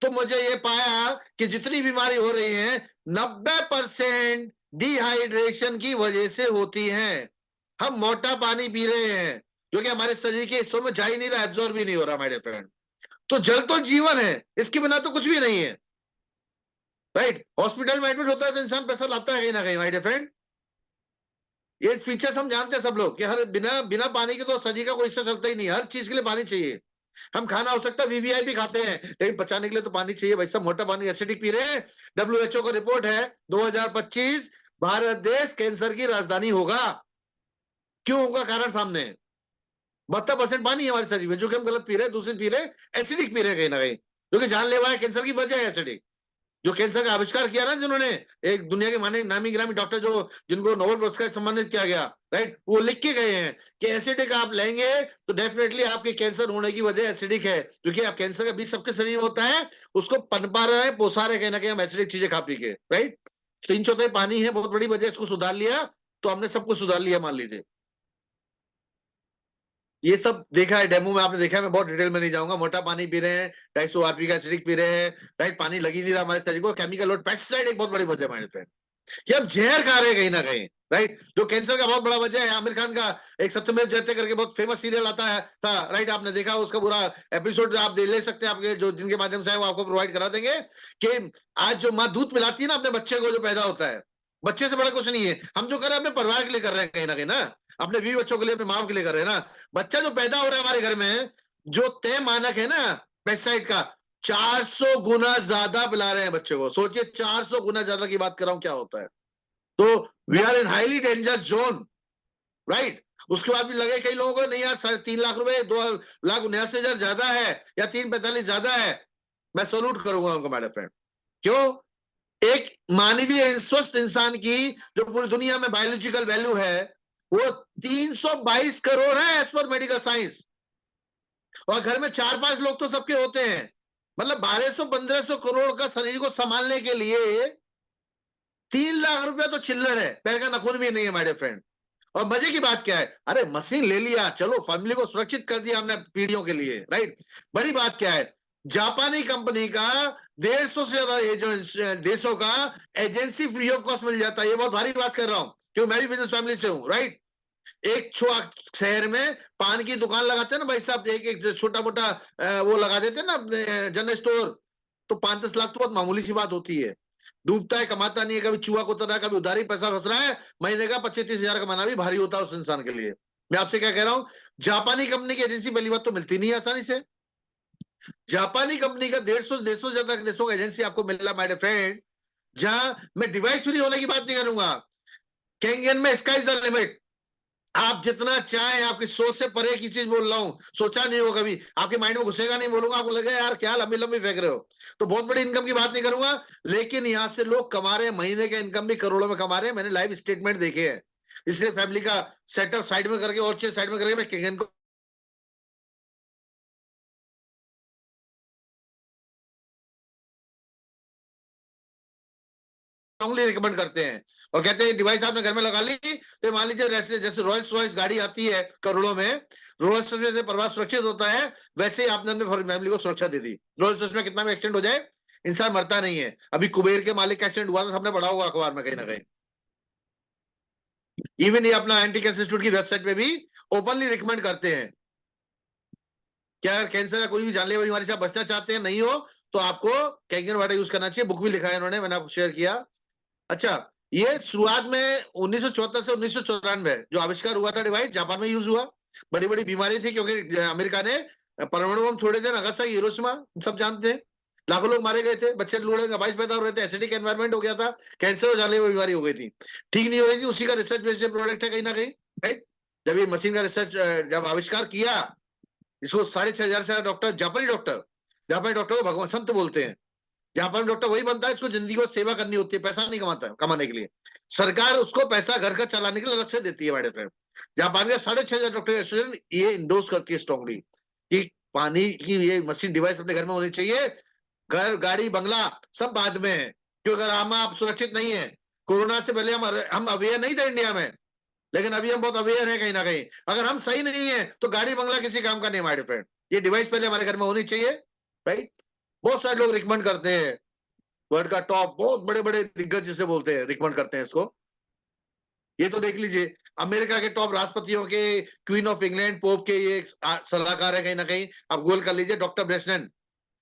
तो मुझे ये पाया कि जितनी बीमारी हो रही है 90% डिहाइड्रेशन की वजह से होती है। हम मोटा पानी पी रहे हैं क्योंकि हमारे शरीर के हिस्सों में जा ही नहीं रहा, एब्जॉर्ब भी नहीं हो रहा माय फ्रेंड। तो जल तो जीवन है, इसके बिना तो कुछ भी नहीं है, राइट। हॉस्पिटल में एडमिट होता है तो इंसान पैसा लाता है कहीं ना कहीं माय फ्रेंड। ये फीचर्स हम जानते हैं सब लोग कि हर बिना बिना पानी के तो शरीर का कोई हिस्सा चलता ही नहीं, हर चीज के लिए पानी चाहिए। हम खाना हो सकता है वीवीआईपी खाते हैं, लेकिन पचाने के लिए तो पानी चाहिए भाई साहब, मोटा पानी एसिडिक पी रहे हैं। WHO का रिपोर्ट है 2025 भारत देश कैंसर की राजधानी होगा। क्यों होगा, कारण सामने है। 72% पानी है हमारे शरीर में, जो कि हम गलत पी रहे हैं, दूषित पी रहे हैं, एसिडिक पी रहे हैं कहीं ना कहीं। जो कि जानलेवा है। कैंसर की वजह है एसिडिक। जो कैंसर का आविष्कार किया ना जिन्होंने, एक दुनिया के माने नामी गिरामी डॉक्टर जो जिनको नोबेल पुरस्कार सम्मानित किया गया, राइट, वो लिख के गए हैं कि एसिडिक आप लेंगे तो डेफिनेटली आपके कैंसर होने की वजह एसिडिक है, क्योंकि आप कैंसर का बीज सबके शरीर में होता है, उसको पनपा रहे हैं, पोसा रहे कहीं ना कहीं हम एसिडिक चीजें खा पी के, राइट। 3/4 पानी है, बहुत बड़ी वजह, इसको सुधार लिया तो हमने सब कुछ सुधार लिया मान लीजिए। ये सब देखा है डेमो में, आपने देखा है, मैं बहुत डिटेल में नहीं जाऊंगा। मोटा पानी पी रहे हैं, 250 आरपी का एसिडिक पी रहे हैं, राइट, पानी लग ही नहीं रहा हमारे शरीर को, केमिकल लोड, पेस्टिसाइड एक बहुत बड़ी वजह है हमारे फ्रेंड, कि हम जहर खा रहे हैं कहीं ना कहीं, राइट। जो कैंसर का बहुत बड़ा वजह है, आमिर खान का एक सत्यमेव जयते करके बहुत फेमस सीरियल आता है था, राइट, आपने देखा उसका पूरा एपिसोड आप दे ले सकते हैं, आपके जो जिनके माध्यम से है वो आपको प्रोवाइड करा देंगे, कि आज जो माँ दूध पिलाती है ना अपने बच्चे को, जो पैदा होता है, बच्चे से बड़ा कुछ नहीं है, हम जो कर रहे हैं अपने परिवार के लिए कर रहे हैं कहीं ना, अपने 20 बच्चों के लिए, अपने माँ के लिए कर रहे हैं ना। बच्चा जो पैदा हो रहा है हमारे घर में, जो तय मानक है ना पेस्टिसाइड का, 400 गुना ज्यादा पिला रहे हैं बच्चे को। सोचिए 400 गुना ज्यादा की बात कर रहा हूं, क्या होता है। तो we are in highly dangerous zone, right. उसके बाद भी लगे कई लोगों को, नहीं यार 3.5 लाख रुपए, 2,79,000 ज्यादा है या 345 ज्यादा है, मैं सल्यूट करूंगा उनको मेरे फ्रेंड। क्यों? एक मानवीय स्वस्थ इंसान की जो पूरी दुनिया में बायोलॉजिकल वैल्यू है वो 322 करोड़ है एज पर मेडिकल साइंस, और घर में 4-5 लोग तो सबके होते हैं। मतलब 1200-1500 करोड़ का शरीर को संभालने के लिए 3 लाख रुपया तो चिल्लर है, पैर का नखून भी नहीं है माय फ्रेंड। और मजे की बात क्या है, अरे मशीन ले लिया, चलो फैमिली को सुरक्षित कर दिया हमने पीढ़ियों के लिए, राइट। बड़ी बात क्या है, जापानी कंपनी का 150 से ज्यादा देशों का एजेंसी फ्री ऑफ कॉस्ट मिल जाता है। ये बहुत भारी बात कर रहा हूं क्योंकि मैं भी बिजनेस फैमिली से हूं, राइट। एक शहर में पान की दुकान लगाते हैं ना भाई साहब, एक एक छोटा मोटा वो लगा देते हैं ना जनरल स्टोर, तो 5-10 लाख तो बहुत मामूली सी बात होती है। डूबता है, कमाता नहीं है, कभी चूहा को रहा है, कभी उधारी पैसा फंस रहा है, महीने का 25-30 हजार कमाना भी भारी होता है उस इंसान के लिए। मैं आपसे क्या कह रहा हूं, जापानी कंपनी की एजेंसी पहली बात तो मिलती नहीं है आसानी से। जापानी कंपनी का 150 ज्यादा देशों का एजेंसी आपको मिल रहा है माय फ्रेंड, जहां मैं डिवाइस फ्री होने की बात नहीं करूंगा, कैंगन में स्काई इज द लिमिट। आप जितना चाहें, आपकी सोच से परे की चीज बोल रहा हूं, सोचा नहीं हो कभी, आपके माइंड में घुसेगा नहीं, बोलूंगा आपको लगेगा यार क्या लंबी लंबी फेंक रहे हो। तो बहुत बड़ी इनकम की बात नहीं करूंगा, लेकिन यहां से लोग कमा रहे हैं, महीने का इनकम भी करोड़ों में कमा रहे हैं, मैंने लाइव स्टेटमेंट देखे हैं। इसलिए फैमिली का सेटअप साइड में करके और चीज साइड में करके मैं किंगन को स्ट्रांगली रिकमेंड करते हैं और कहते हैं डिवाइस आपने घर में लगा ली, तो मान लीजिए जैसे जैसे रॉयल्स रॉयस गाड़ी आती है करोड़ों में, रोल्स रॉयस से परिवार सुरक्षित होता है, वैसे ही आपने अपने फैमिली को सुरक्षा दे दी। रोल्स रॉयस में कितना भी एक्सीडेंट हो जाए इंसान मरता नहीं है। अभी कुबेर के मालिक का एक्सीडेंट हुआ था, सबने पढ़ा होगा अखबार में कहीं ना कहीं। इवन ये अपना एंटी कैंसर इंस्टीट्यूट की वेबसाइट पे भी ओपनली रिकमेंड करते हैं कि अगर कैंसर या कोई भी जानलेवा बीमारी से आप बचना चाहते हैं, नहीं हो, तो आपको कैंगन वाटर यूज करना चाहिए। बुक भी लिखा है इन्होंने, मैंने आपको शेयर किया। अच्छा, ये शुरुआत में 1974 से 1994 जो आविष्कार हुआ था डिवाइस, जापान में यूज हुआ। बड़ी बड़ी बीमारी थी क्योंकि अमेरिका ने परमाणु बम छोड़े थे, नागासाकी हिरोशिमा, सब जानते हैं। लाखों लोग मारे गए थे, बच्चे लूड़े गवाइश पैदा हो रहे थे, एसिडिक एनवायरमेंट हो गया था, कैंसर और जानलेवा बीमारी हो गई थी, ठीक नहीं हो रही थी। उसी का रिसर्च बेस्ड प्रोडक्ट है कहीं ना कहीं, राइट। जब ये मशीन का रिसर्च जब आविष्कार किया, इसको 6,500 से डॉक्टर, जापानी डॉक्टर को भगवान संत बोलते हैं। जापान डॉक्टर वही बनता है इसको जिंदगी को सेवा करनी होती है, पैसा नहीं कमाता कमाने के लिए। सरकार उसको पैसा घर का चलाने के लिए अलग से देती है मेरे फ्रेंड। जापान के 6,500 डॉक्टर एसोसिएशन ये इंडोर्स करती है स्ट्रांगली कि पानी की ये मशीन डिवाइस अपने घर में होनी चाहिए। घर, गाड़ी, बंगला सब बाद में है, क्योंकि अगर हम आप सुरक्षित नहीं है, कोरोना से पहले हम अवेयर नहीं थे इंडिया में, लेकिन अभी हम बहुत अवेयर है कहीं ना कहीं। अगर हम सही नहीं है तो गाड़ी बंगला किसी काम का नहीं माय फ्रेंड। ये डिवाइस पहले हमारे घर में होनी चाहिए, राइट। बहुत सारे लोग रिकमेंड करते हैं, वर्ल्ड का टॉप बहुत बड़े बड़े दिग्गज जिसे बोलते हैं रिकमेंड करते हैं इसको। ये तो देख लीजिए, अमेरिका के टॉप राष्ट्रपतियों के, क्वीन ऑफ इंग्लैंड, पोप के ये सलाहकार है कहीं ना कहीं, आप गूगल कर लीजिए, डॉक्टर ब्रेसनन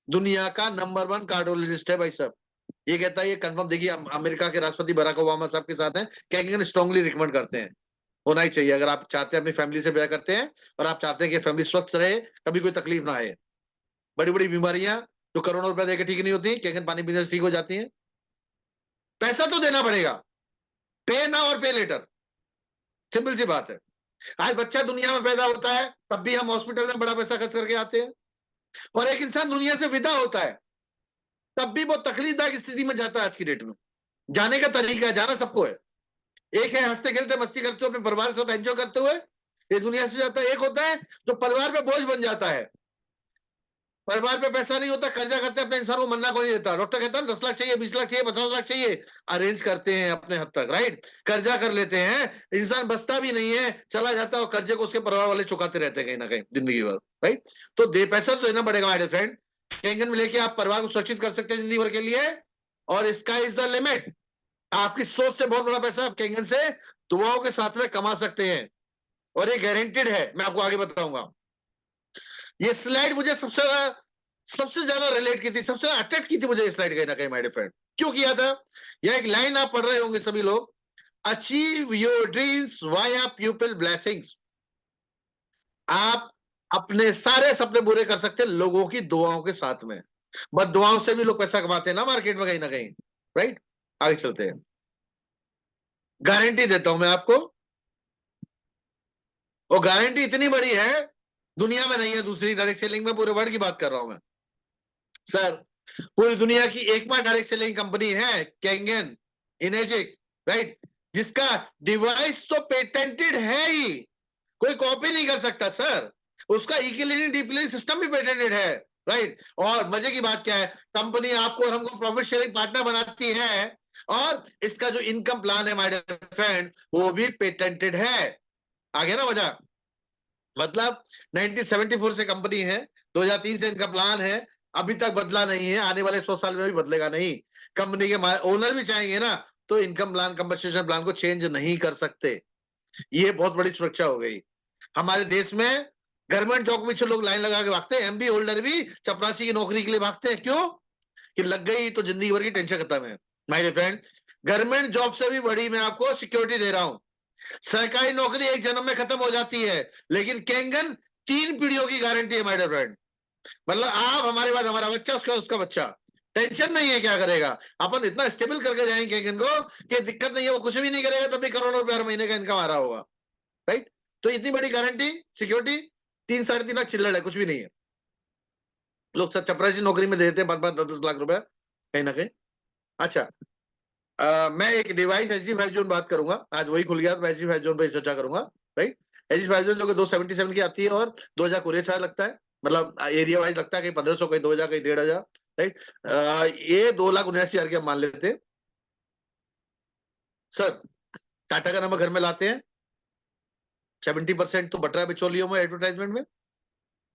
दुनिया का नंबर 1 कार्डियोलॉजिस्ट है भाई साहब। ये कहता है, ये कंफर्म, देखिए अमेरिका के राष्ट्रपति बराक ओबामा साहब के साथ हैं, कैंगन स्ट्रांगली रिकमेंड करते हैं, होना ही चाहिए। अगर आप चाहते हैं अपनी फैमिली से ब्याह करते हैं और आप चाहते हैं कि फैमिली स्वस्थ रहे, कभी कोई तकलीफ ना आए, बड़ी बड़ी बीमारियां जो करोड़ों रुपए देकर ठीक नहीं होती, कैंगन पानी पीने से ठीक हो जाती है। पैसा तो देना पड़ेगा, पे ना और पे लेटर, सिंपल सी बात है। आज बच्चा दुनिया में पैदा होता है, तब भी हम हॉस्पिटल में बड़ा पैसा खर्च करके आते हैं। और एक इंसान दुनिया से विदा होता है तब भी वो तकलीफदायक स्थिति में जाता है। आज की डेट में जाने का तरीका है, जाना सबको है। एक है हंसते खेलते मस्ती करते हुए अपने परिवार के साथ एंजॉय करते हुए ये दुनिया से जाता है। एक होता है जो परिवार पे बोझ बन जाता है, परिवार पे पैसा नहीं होता, कर्जा करते अपने इंसान को मरना को नहीं देता। डॉक्टर कहता है 10 लाख चाहिए, 20 लाख चाहिए, 50 लाख चाहिए, अरेंज करते हैं अपने हद तक, राइट। कर्जा कर लेते हैं, इंसान बचता भी नहीं है, चला जाता है और कर्जे को उसके परिवार वाले चुकाते रहते हैं कहीं ना कहीं जिंदगी भर, राइट। तो दे पैसा तो देना पड़ेगा माय फ्रेंड। कैंगन में लेके आप परिवार को सुरक्षित कर सकते हैं जिंदगी भर के लिए, और स्काई इज द लिमिट। आपकी सोच से बहुत बड़ा पैसा आप कैंगन से दुआओं के साथ में कमा सकते हैं, और ये गारंटेड है। मैं आपको आगे बताऊंगा। ये स्लाइड मुझे सबसे ज्यादा रिलेट की थी, सबसे ज्यादा अट्रैक्ट की थी मुझे ये स्लाइड कहीं ना कहीं माय फ्रेंड। क्यों किया था? यह एक लाइन आप पढ़ रहे होंगे सभी लोग, achieve your dreams via people blessings. आप अपने सारे सपने पूरे कर सकते हैं लोगों की दुआओं के साथ में। बस दुआओं से भी लोग पैसा कमाते हैं ना मार्केट में कहीं ना कहीं, राइट। आगे चलते हैं। गारंटी देता हूं मैं आपको, और गारंटी इतनी बड़ी है दुनिया में नहीं है दूसरी डायरेक्ट सेलिंग में, पूरे वर्ल्ड की बात कर रहा हूं मैं सर। पूरी दुनिया की एकमात्र डायरेक्ट सेलिंग कंपनी है कैंगन इनेजिक, राइट, जिसका डिवाइस तो पेटेंटेड है ही, कोई कॉपी नहीं कर सकता सर। उसका इक्विलिनिंग डीप सिस्टम भी पेटेंटेड है, राइट। और मजे की बात क्या है, कंपनी आपको और हमको प्रॉफिट शेयरिंग पार्टनर बनाती है, और इसका जो इनकम प्लान है माय डियर फ्रेंड वो भी पेटेंटेड है। आ गया ना मजा? मतलब 1974 से कंपनी है, 2003 से इनका प्लान है, अभी तक बदला नहीं है, आने वाले 100 साल में भी बदलेगा नहीं। कंपनी के ओनर भी चाहेंगे ना तो इनकम प्लान कंपनसेशन प्लान को चेंज नहीं कर सकते। ये बहुत बड़ी सुरक्षा हो गई हमारे देश में। गवर्नमेंट जॉब के पीछे लोग लाइन लगा के भागते हैं, एमबी होल्डर भी चपरासी की नौकरी के लिए भागते हैं। क्यों? कि लग गई तो जिंदगी भर की टेंशन खत्म है my dear friend. Government job से भी बड़ी मैं आपको सिक्योरिटी दे रहा हूं। सरकारी नौकरी एक जन्म में खत्म हो जाती है, लेकिन कैंगन 3 पीढ़ियों की गारंटी है माय डियर फ्रेंड। मतलब आप हमारे बाद हमारा बच्चा, उसका उसका बच्चा, टेंशन नहीं है क्या करेगा। अपन इतना स्टेबल करके जाएंगे कैंगन को कि दिक्कत नहीं है, वो कुछ भी नहीं करेगा तब भी करोड़ों रुपए हर महीने का इनकम आ रहा होगा, राइट। तो इतनी बड़ी गारंटी, सिक्योरिटी, 3-3.5 लाख चिल्लड़ है, कुछ भी नहीं है। लोग सब चपरासी नौकरी में देते हैं 5-5, 10-10 लाख रुपए कहीं ना कहीं। अच्छा, मैं एक डिवाइस HD5 जोन बात करूंगा, आज वही खुल गया तो मैं HD5 जोन पे चर्चा करूंगा, राइट। HD5 जोन जो कि 277 की आती है और 2000 कुरियर चार्ज लगता है, मतलब एरिया वाइज लगता है, कहीं 1500, कहीं 2000, कहीं 1500, राइट। ये 2,79,000 की हम मान लेते हैं सर। टाटा का नंबर घर में लाते हैं, 70% तो बट रहा है बिचौलियों में एडवर्टाइजमेंट में।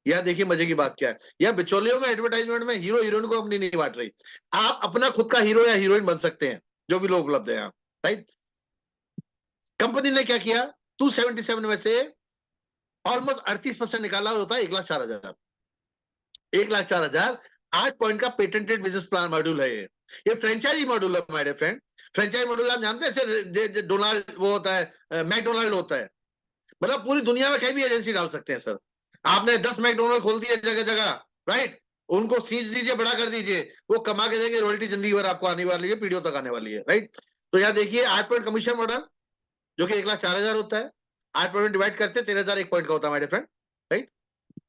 यह देखिए मजे की बात क्या है, यह बिचौलियों में एडवर्टाइजमेंट में हीरो हीरोइन को कंपनी नहीं बांट रही। आप अपना खुद का हीरो या हीरोइन बन सकते हैं, जो भी लोग उपलब्ध है यहाँ, राइट। कंपनी ने क्या किया, 277 में से ऑलमोस्ट 38% निकाला होता है 1,04,000। 1,04,000 8 पॉइंट का पेटेंटेड बिजनेस प्लान मॉड्यूल है ये फ्रेंचाइजी मॉड्यूल है माय फ्रेंड। फ्रेंचाइजी मॉड्यूल आप जानते हैं सर, डोनाल्ड वो होता है, मैकडोनाल्ड होता है, मतलब पूरी दुनिया में कहीं भी एजेंसी डाल सकते हैं सर। आपने 10 मैकडोनल्ड खोल दिए जगह जगह, राइट, उनको सींच दीजिए, बड़ा कर दीजिए, वो कमा के देंगे, रॉयल्टी जिंदगी भर आपको आने वाली है, पीढ़ियों तक आने वाली है, राइट। तो यहाँ देखिए 8 पॉइंट कमीशन मॉडल जो कि 1,04,000 होता है, 8 पॉइंट डिवाइड करते हैं 13,000 एक पॉइंट का होता है माय फ्रेंड, राइट।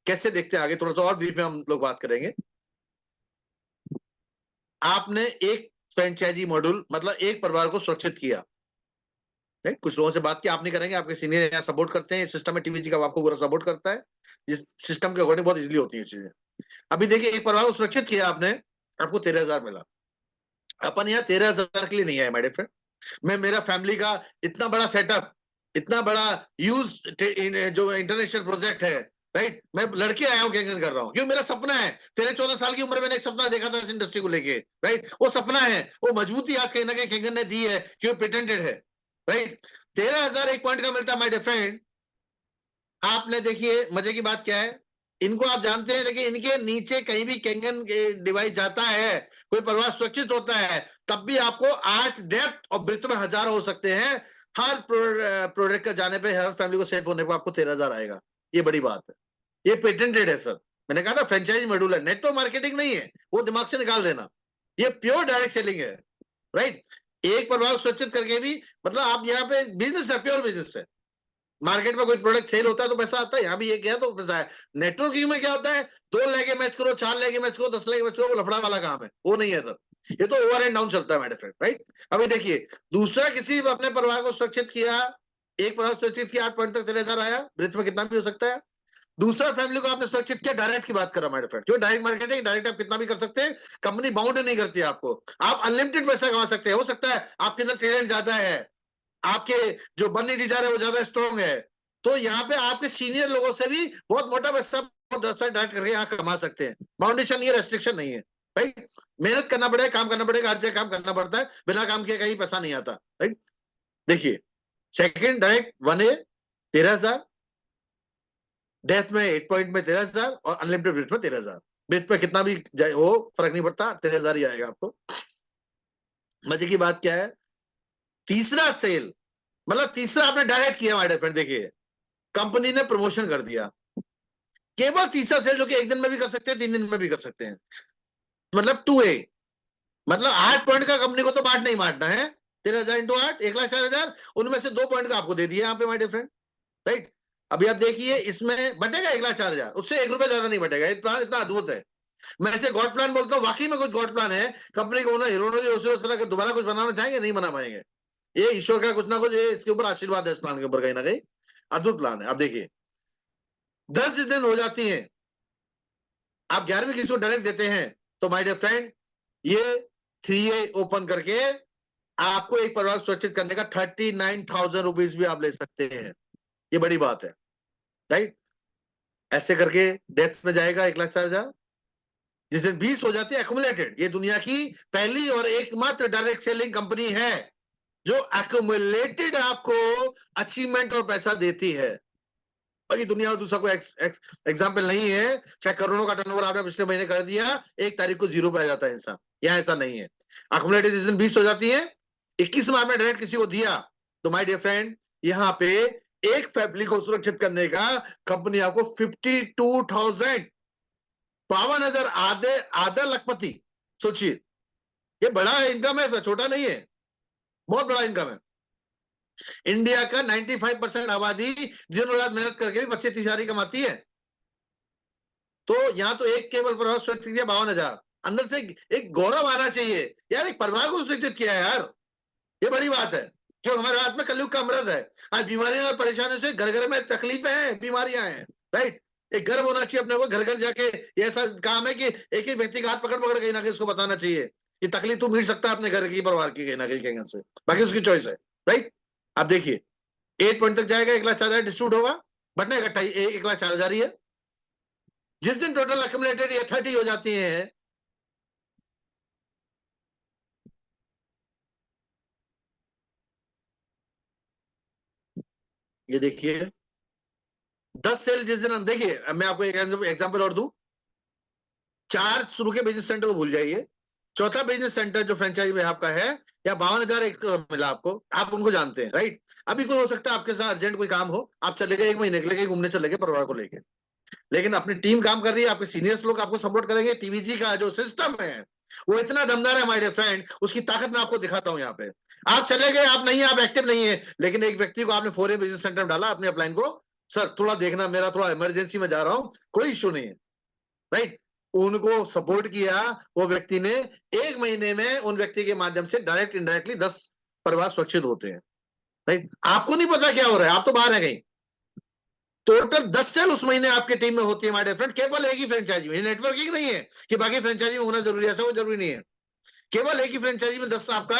कैसे देखते हैं आगे, थोड़ा सा और ब्रीफ में हम लोग बात करेंगे। आपने एक फ्रेंचाइजी मॉड्यूल मतलब एक परिवार को सुरक्षित किया, राइट। कुछ लोगों से बात की, आप नहीं करेंगे, आपके सीनियर यहाँ सपोर्ट करते हैं, सिस्टम में टीवीजी का आपको पूरा सपोर्ट करता है, इस सिस्टम के अकॉर्डिंग बहुत इजीली होती है चीजें। अभी देखिए एक परिवार को सुरक्षित किया आपने, आपको 13,000 मिला। अपन यहाँ 13,000 के लिए नहीं आए माय फ्रेंड। मैं मेरा फैमिली का इतना बड़ा सेटअप, इतना बड़ा यूज जो इंटरनेशनल प्रोजेक्ट है, राइट, मैं लड़के आया हूँ कैंगन कर रहा हूँ क्यों, मेरा सपना है। 13-14 साल की उम्र में मैंने एक सपना देखा था इस इंडस्ट्री को लेके, राइट। वो सपना है, वो मजबूती आज कहीं ना कहीं कैंगन ने दी है क्यों पेटेंटेड है, राइट। 13,000 एक पॉइंट का मिलता है माय फ्रेंड। आपने देखिए मजे की बात क्या है, इनको आप जानते हैं, लेकिन इनके नीचे कहीं भी कैंगन डिवाइस जाता है, कोई परिवार सुरक्षित होता है, तब भी आपको 8 डेप्थ और ब्रिथ में 1000 हो सकते हैं। हर प्रोडक्ट का जाने पे, हर फैमिली को सेफ होने पर आपको 13,000 आएगा। ये बड़ी बात है, ये पेटेंटेड है सर। मैंने कहा था फ्रेंचाइज मॉड्यूल है, नेटवर्क मार्केटिंग नहीं है, वो दिमाग से निकाल देना। ये प्योर डायरेक्ट सेलिंग है, राइट। एक परिवार सुरक्षित करके भी, मतलब आप यहाँ पे बिजनेस है, प्योर बिजनेस है। मार्केट में कोई प्रोडक्ट सेल होता है तो पैसा आता है, यहाँ भी ये किया तो पैसा है। नेटवर्किंग में क्या होता है, 2 लेके मैच करो, 4 लेके मैच करो, 10 लेके मैच करो, वो लफड़ा वाला काम है, वो नहीं है सर। ये तो ओवर एंड डाउन चलता है माय फ्रेंड, राइट। अभी देखिए, दूसरा किसी अपने परिवार को सुरक्षित किया, एक परिवार सुरक्षित किया, 8 पॉइंट तक 13,000 आया, ब्रिज में कितना भी हो सकता है। दूसरा फैमिली को आपने सुरक्षित किया, डायरेक्ट की बात कर रहा हूं माय फ्रेंड, जो डायरेक्ट मार्केटिंग, डायरेक्ट आप कितना भी कर सकते हैं, कंपनी बाउंड नहीं करती है आपको, आप अनलिमिटेड पैसा कमा सकते हैं। हो सकता है आपके अंदर टैलेंट ज्यादा है, आपके जो बर्निंग डिजायर है वो ज्यादा स्ट्रॉन्ग है, तो यहाँ पे आपके सीनियर लोगों से भी बहुत मोटा पैसा डायरेक्ट करके यहाँ कमा सकते हैं। फाउंडेशन नहीं है, रेस्ट्रिक्शन नहीं है, राइट। मेहनत करना पड़ेगा, काम करना पड़ेगा, हर जगह काम करना पड़ता है, बिना काम किए कहीं पैसा नहीं आता, राइट। देखिए, सेकंड डायरेक्ट 1A 13,000, डेथ में 8 पॉइंट में 13,000 और अनलिमिटेड ब्रिज में 13,000। ब्रिज पे कितना भी हो फर्क नहीं पड़ता, 13,000 ही आएगा आपको। मजे की बात क्या है, तीसरा सेल, मतलब तीसरा आपने डायरेक्ट किया हमारे फ्रेंड, देखिए कंपनी ने प्रमोशन कर दिया, केवल तीसरा सेल, जो कि 1 दिन में भी कर सकते हैं, 3 दिन में भी कर सकते हैं, मतलब 2A, मतलब 8 पॉइंट का कंपनी को तो बांट नहीं बांटना है, 13,000 इंटू 8, 1,04,000, उनमें से 2 पॉइंट का आपको दे दिया यहाँ पे माय फ्रेंड, राइट। अभी आप देखिए, इसमें बटेगा 1,04,000, उससे 1 रुपया ज्यादा नहीं बटेगा। ये प्लान इतना अद्भुत है, मैं इसे गॉड प्लान बोलता हूँ, वाकई में कुछ गॉड प्लान है। कंपनी को हीरो दोबारा कुछ बनाना चाहेंगे, नहीं बना पाएंगे, ये ईश्वर का कुछ ना कुछ, ये इसके ऊपर आशीर्वाद है, इस प्लान के ऊपर कहीं ना कहीं अद्भुत प्लान है। आप देखिए, 10 दिन हो जाती है, आप 11वीं किसी को डायरेक्ट देते हैं, तो माय डियर फ्रेंड, ये 3A ओपन करके आपको एक परिवार सुरक्षित करने का 39,000 रुपीज भी आप ले सकते हैं, ये बड़ी बात है, राइट। ऐसे करके डेथ में जाएगा 1,04,000, जिस दिन 20 हो जाती है एक्यूमुलेटेड, ये दुनिया की पहली और एकमात्र डायरेक्ट सेलिंग कंपनी है जो एक्यूमुलेटेड आपको अचीवमेंट और पैसा देती है, और ये दुनिया में दूसरा कोई एग्जाम्पल नहीं है। चाहे करोड़ों का टर्नओवर आपने पिछले महीने कर दिया, 1 तारीख को 0 पे आ जाता है इंसान, यहाँ ऐसा नहीं है। एक्यूमुलेटेड जिस दिन 20 हो जाती है, 21 में आपने डायरेक्ट किसी को दिया, तो माय डियर फ्रेंड, यहाँ पे एक फैमिली को सुरक्षित करने का कंपनी आपको 52,000, 52,000, आधा लखपति, सोचिए, ये बड़ा इनकम है, छोटा नहीं है, बहुत बड़ा इनकम है। इंडिया का 95% आबादी दिन रात मेहनत करके भी 25-30,000 ही कमाती है, तो यहाँ तो एक केवल प्रभाव सुरक्षित किया 52,000, अंदर से एक गौरव आना चाहिए यार, एक परिवार को सुरक्षित किया है यार, ये बड़ी बात है। क्यों, हमारे हाथ में कलयुग का अमृत है, आज बीमारियों और परेशानियों से घर घर में तकलीफें हैं, बीमारियां हैं, राइट। एक गर्व होना चाहिए अपने को, घर घर जाके, ये ऐसा काम है कि एक एक व्यक्ति का हाथ पकड़ पकड़ कहीं ना कहीं उसको बताना चाहिए कि तकलीफ तू मिट सकता है अपने घर की, परिवार की, कहीं ना कहीं से, बाकी उसकी चॉइस है, राइट। आप देखिए, 8 पॉइंट तक जाएगा, 1,04,000 डिस्ट्रीब्यूट होगा, बटना इकट्ठा 1,04,000 ही है। जिस दिन टोटल अक्यूमुलेटेड ये 30 हो जाती है, ये देखिए 10 सेल जिस दिन हम, देखिए मैं आपको एक एग्जांपल और दूं, 4 शुरू के बिजनेस सेंटर को भूल जाइए, चौथा बिजनेस सेंटर जो फ्रेंचाइजी में आपका है, या 52,000 एक मिला आपको, आप उनको जानते हैं, राइट। अभी कोई हो सकता है आपके साथ अर्जेंट कोई काम हो, आप चले गए 1 महीने के लिए घूमने, चले गए परिवार को लेके, लेकिन अपनी टीम काम कर रही है, आपके सीनियर्स लोग आपको सपोर्ट करेंगे। टीवीजी का जो सिस्टम है वो इतना दमदार है माय डियर फ्रेंड, उसकी ताकत मैं आपको दिखाता हूं। यहाँ पे आप चले गए, आप नहीं है, आप एक्टिव नहीं है, लेकिन एक व्यक्ति को आपने 4A बिजनेस सेंटर में डाला, अपने अपलाइन को, सर थोड़ा देखना, मेरा थोड़ा इमरजेंसी में जा रहा हूं, कोई इश्यू नहीं है, राइट। उनको सपोर्ट किया, वो व्यक्ति ने 1 महीने में उन व्यक्ति के माध्यम से डायरेक्ट इनडायरेक्टली 10 परिवार सुरक्षित होते हैं, राइट। आपको नहीं पता क्या हो रहा है, आप तो बाहर है कहीं, टोटल 10 सेल उस महीने आपके टीम में होती है माय डियर फ्रेंड, केवल एक ही फ्रेंचाइजी में, नेटवर्किंग नहीं है कि बाकी फ्रेंचाइजी में होना जरूरी है, ऐसा वो जरूरी नहीं है, केवल एक ही फ्रेंचाइजी में 10 आपका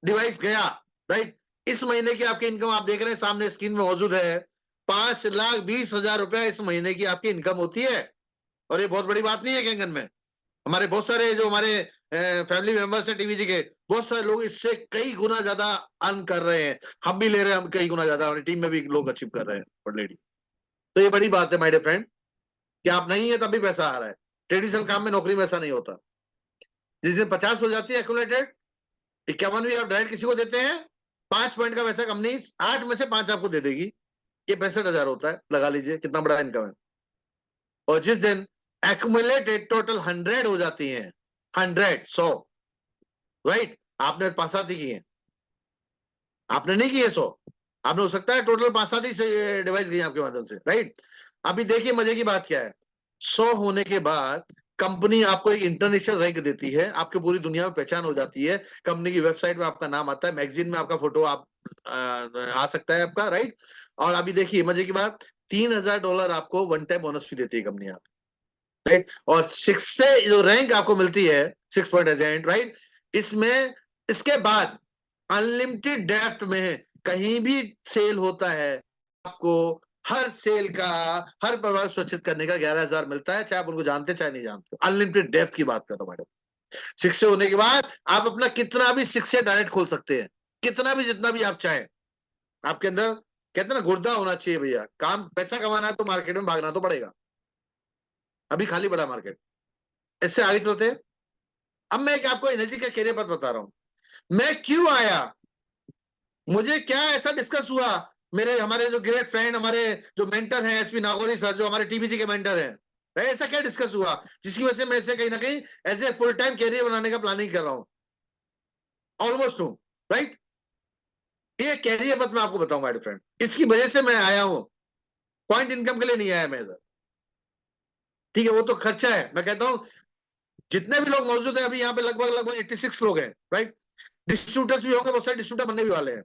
डिवाइस गया, राइट। इस महीने की आपकी इनकम आप देख रहे हैं, सामने स्क्रीन में मौजूद है, 5,20,000 रुपया इस महीने की आपकी इनकम होती है, और ये बहुत बड़ी बात नहीं है कैंगन में। हमारे बहुत सारे जो हमारे फैमिली मेंबर्स हैं टीवीजी के, बहुत सारे लोग इससे कई गुना ज्यादा अर्न कर रहे हैं, हम भी ले रहे हैं, हम कई गुना ज्यादा, हमारी टीम में भी लोग अचीव कर रहे हैं, और लेडी, तो ये बड़ी बात है माय डियर फ्रेंड, कि आप नहीं है तब भी पैसा आ रहा है। ट्रेडिशनल काम में, नौकरी में ऐसा नहीं होता। जिस दिन 50 हो जाती है एक्यूमुलेटेड, 51 भी आप डायरेक्ट किसी को देते हैं, 5 पॉइंट का पैसा कंपनी 8 में से 5 आपको दे देगी, ये 65,000 होता है, लगा लीजिए कितना बड़ा इनकम है। और जिस दिन एक्यूमुलेटेड टोटल 100 हो जाती है, 100 राइट, आपने 5-7 ही किए, आपने नहीं किए 100, आपने हो सकता है टोटल 5-7 ही डिवाइस गई आपके माध्यम से, राइट। अभी देखिए मजे की बात क्या है, 100 होने के बाद कंपनी आपको एक इंटरनेशनल रैंक देती है, आपकी पूरी दुनिया में पहचान हो जाती है, कंपनी की वेबसाइट में आपका नाम आता है, मैगजीन में आपका फोटो आ सकता है आपका, राइट। और अभी देखिए मजे की बात, $3000 आपको वन टाइम बोनस भी देती है कंपनी, आप राइट। और 6 से जो रैंक आपको मिलती है 6 पॉइंट एजेंट, राइट, इसमें इसके बाद अनलिमिटेड डेप्थ में कहीं भी सेल होता है, आपको हर सेल का हर प्रभाव सुरक्षित करने का 11,000 मिलता है, चाहे आप उनको जानते चाहे नहीं जानते। अनलिमिटेड डेप्थ की बात कर रहा हूं मैडम। 6 से होने के बाद आप अपना कितना भी 6 से डायरेक्ट खोल सकते हैं, कितना भी जितना भी आप चाहें। आपके अंदर कहते हैं ना गुर्दा होना चाहिए भैया, काम पैसा कमाना है तो मार्केट में भागना तो पड़ेगा, अभी खाली पड़ा मार्केट। इससे आगे चलते हैं। अब मैं एक आपको एनर्जी का कैरियर पथ बता रहा हूं, मैं क्यों आया, मुझे क्या ऐसा डिस्कस हुआ, मेरे हमारे जो ग्रेट फ्रेंड हमारे जो मेंटर हैं एसपी नागौरी सर, जो हमारे टीबीजी के मेंटर हैं, ऐसा क्या डिस्कस हुआ जिसकी वजह से मैं इसे कहीं ना कहीं as a full time career बनाने का प्लानिंग कर रहा हूं, ऑलमोस्ट हूं, राइट। ये कैरियर पथ मैं आपको बताऊंगा माय फ्रेंड, इसकी वजह से मैं आया हूं, पॉइंट इनकम के लिए नहीं आया मैं इधर, ठीक है, वो तो खर्चा है। मैं कहता हूं जितने भी लोग मौजूद हैं अभी यहाँ पे लगभग लगभग 86 लोग हैं, राइट। डिस्ट्रीब्यूटर्स भी होंगे, बहुत सारे डिस्ट्रीब्यूटर बनने भी वाले हैं।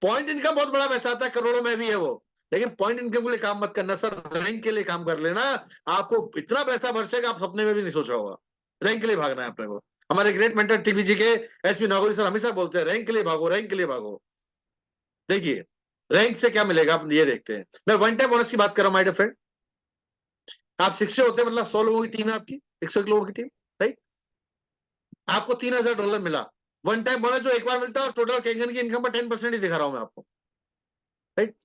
पॉइंट इनकम बहुत बड़ा पैसा आता है, करोड़ों में भी है वो, लेकिन पॉइंट इनकम के लिए काम मत करना सर, रैंक के लिए काम कर लेना, आपको इतना पैसा बरसेगा आप सपने में भी नहीं सोचा होगा। रैंक के लिए भागना है अपने को। हमारे ग्रेट मेंटर टीबीजी के एसपी नागौरी सर हमेशा बोलते हैं रैंक के लिए भागो, रैंक के लिए भागो। देखिए रैंक से क्या मिलेगा आप ये देखते हैं। मैं वन टाइम बोनस की बात कर रहा हूँ माय डियर फ्रेंड। आप 6 से होते हैं, मतलब 100 लोगों की टीम है आपकी, 101 लोगों की टीम, राइट। आपको $3000 मिला वन टाइम बोनस, जो एक बार मिलता है, और टोटल कैंगन की इनकम पर 10% ही दिखा रहा हूं मैं आपको, राइट।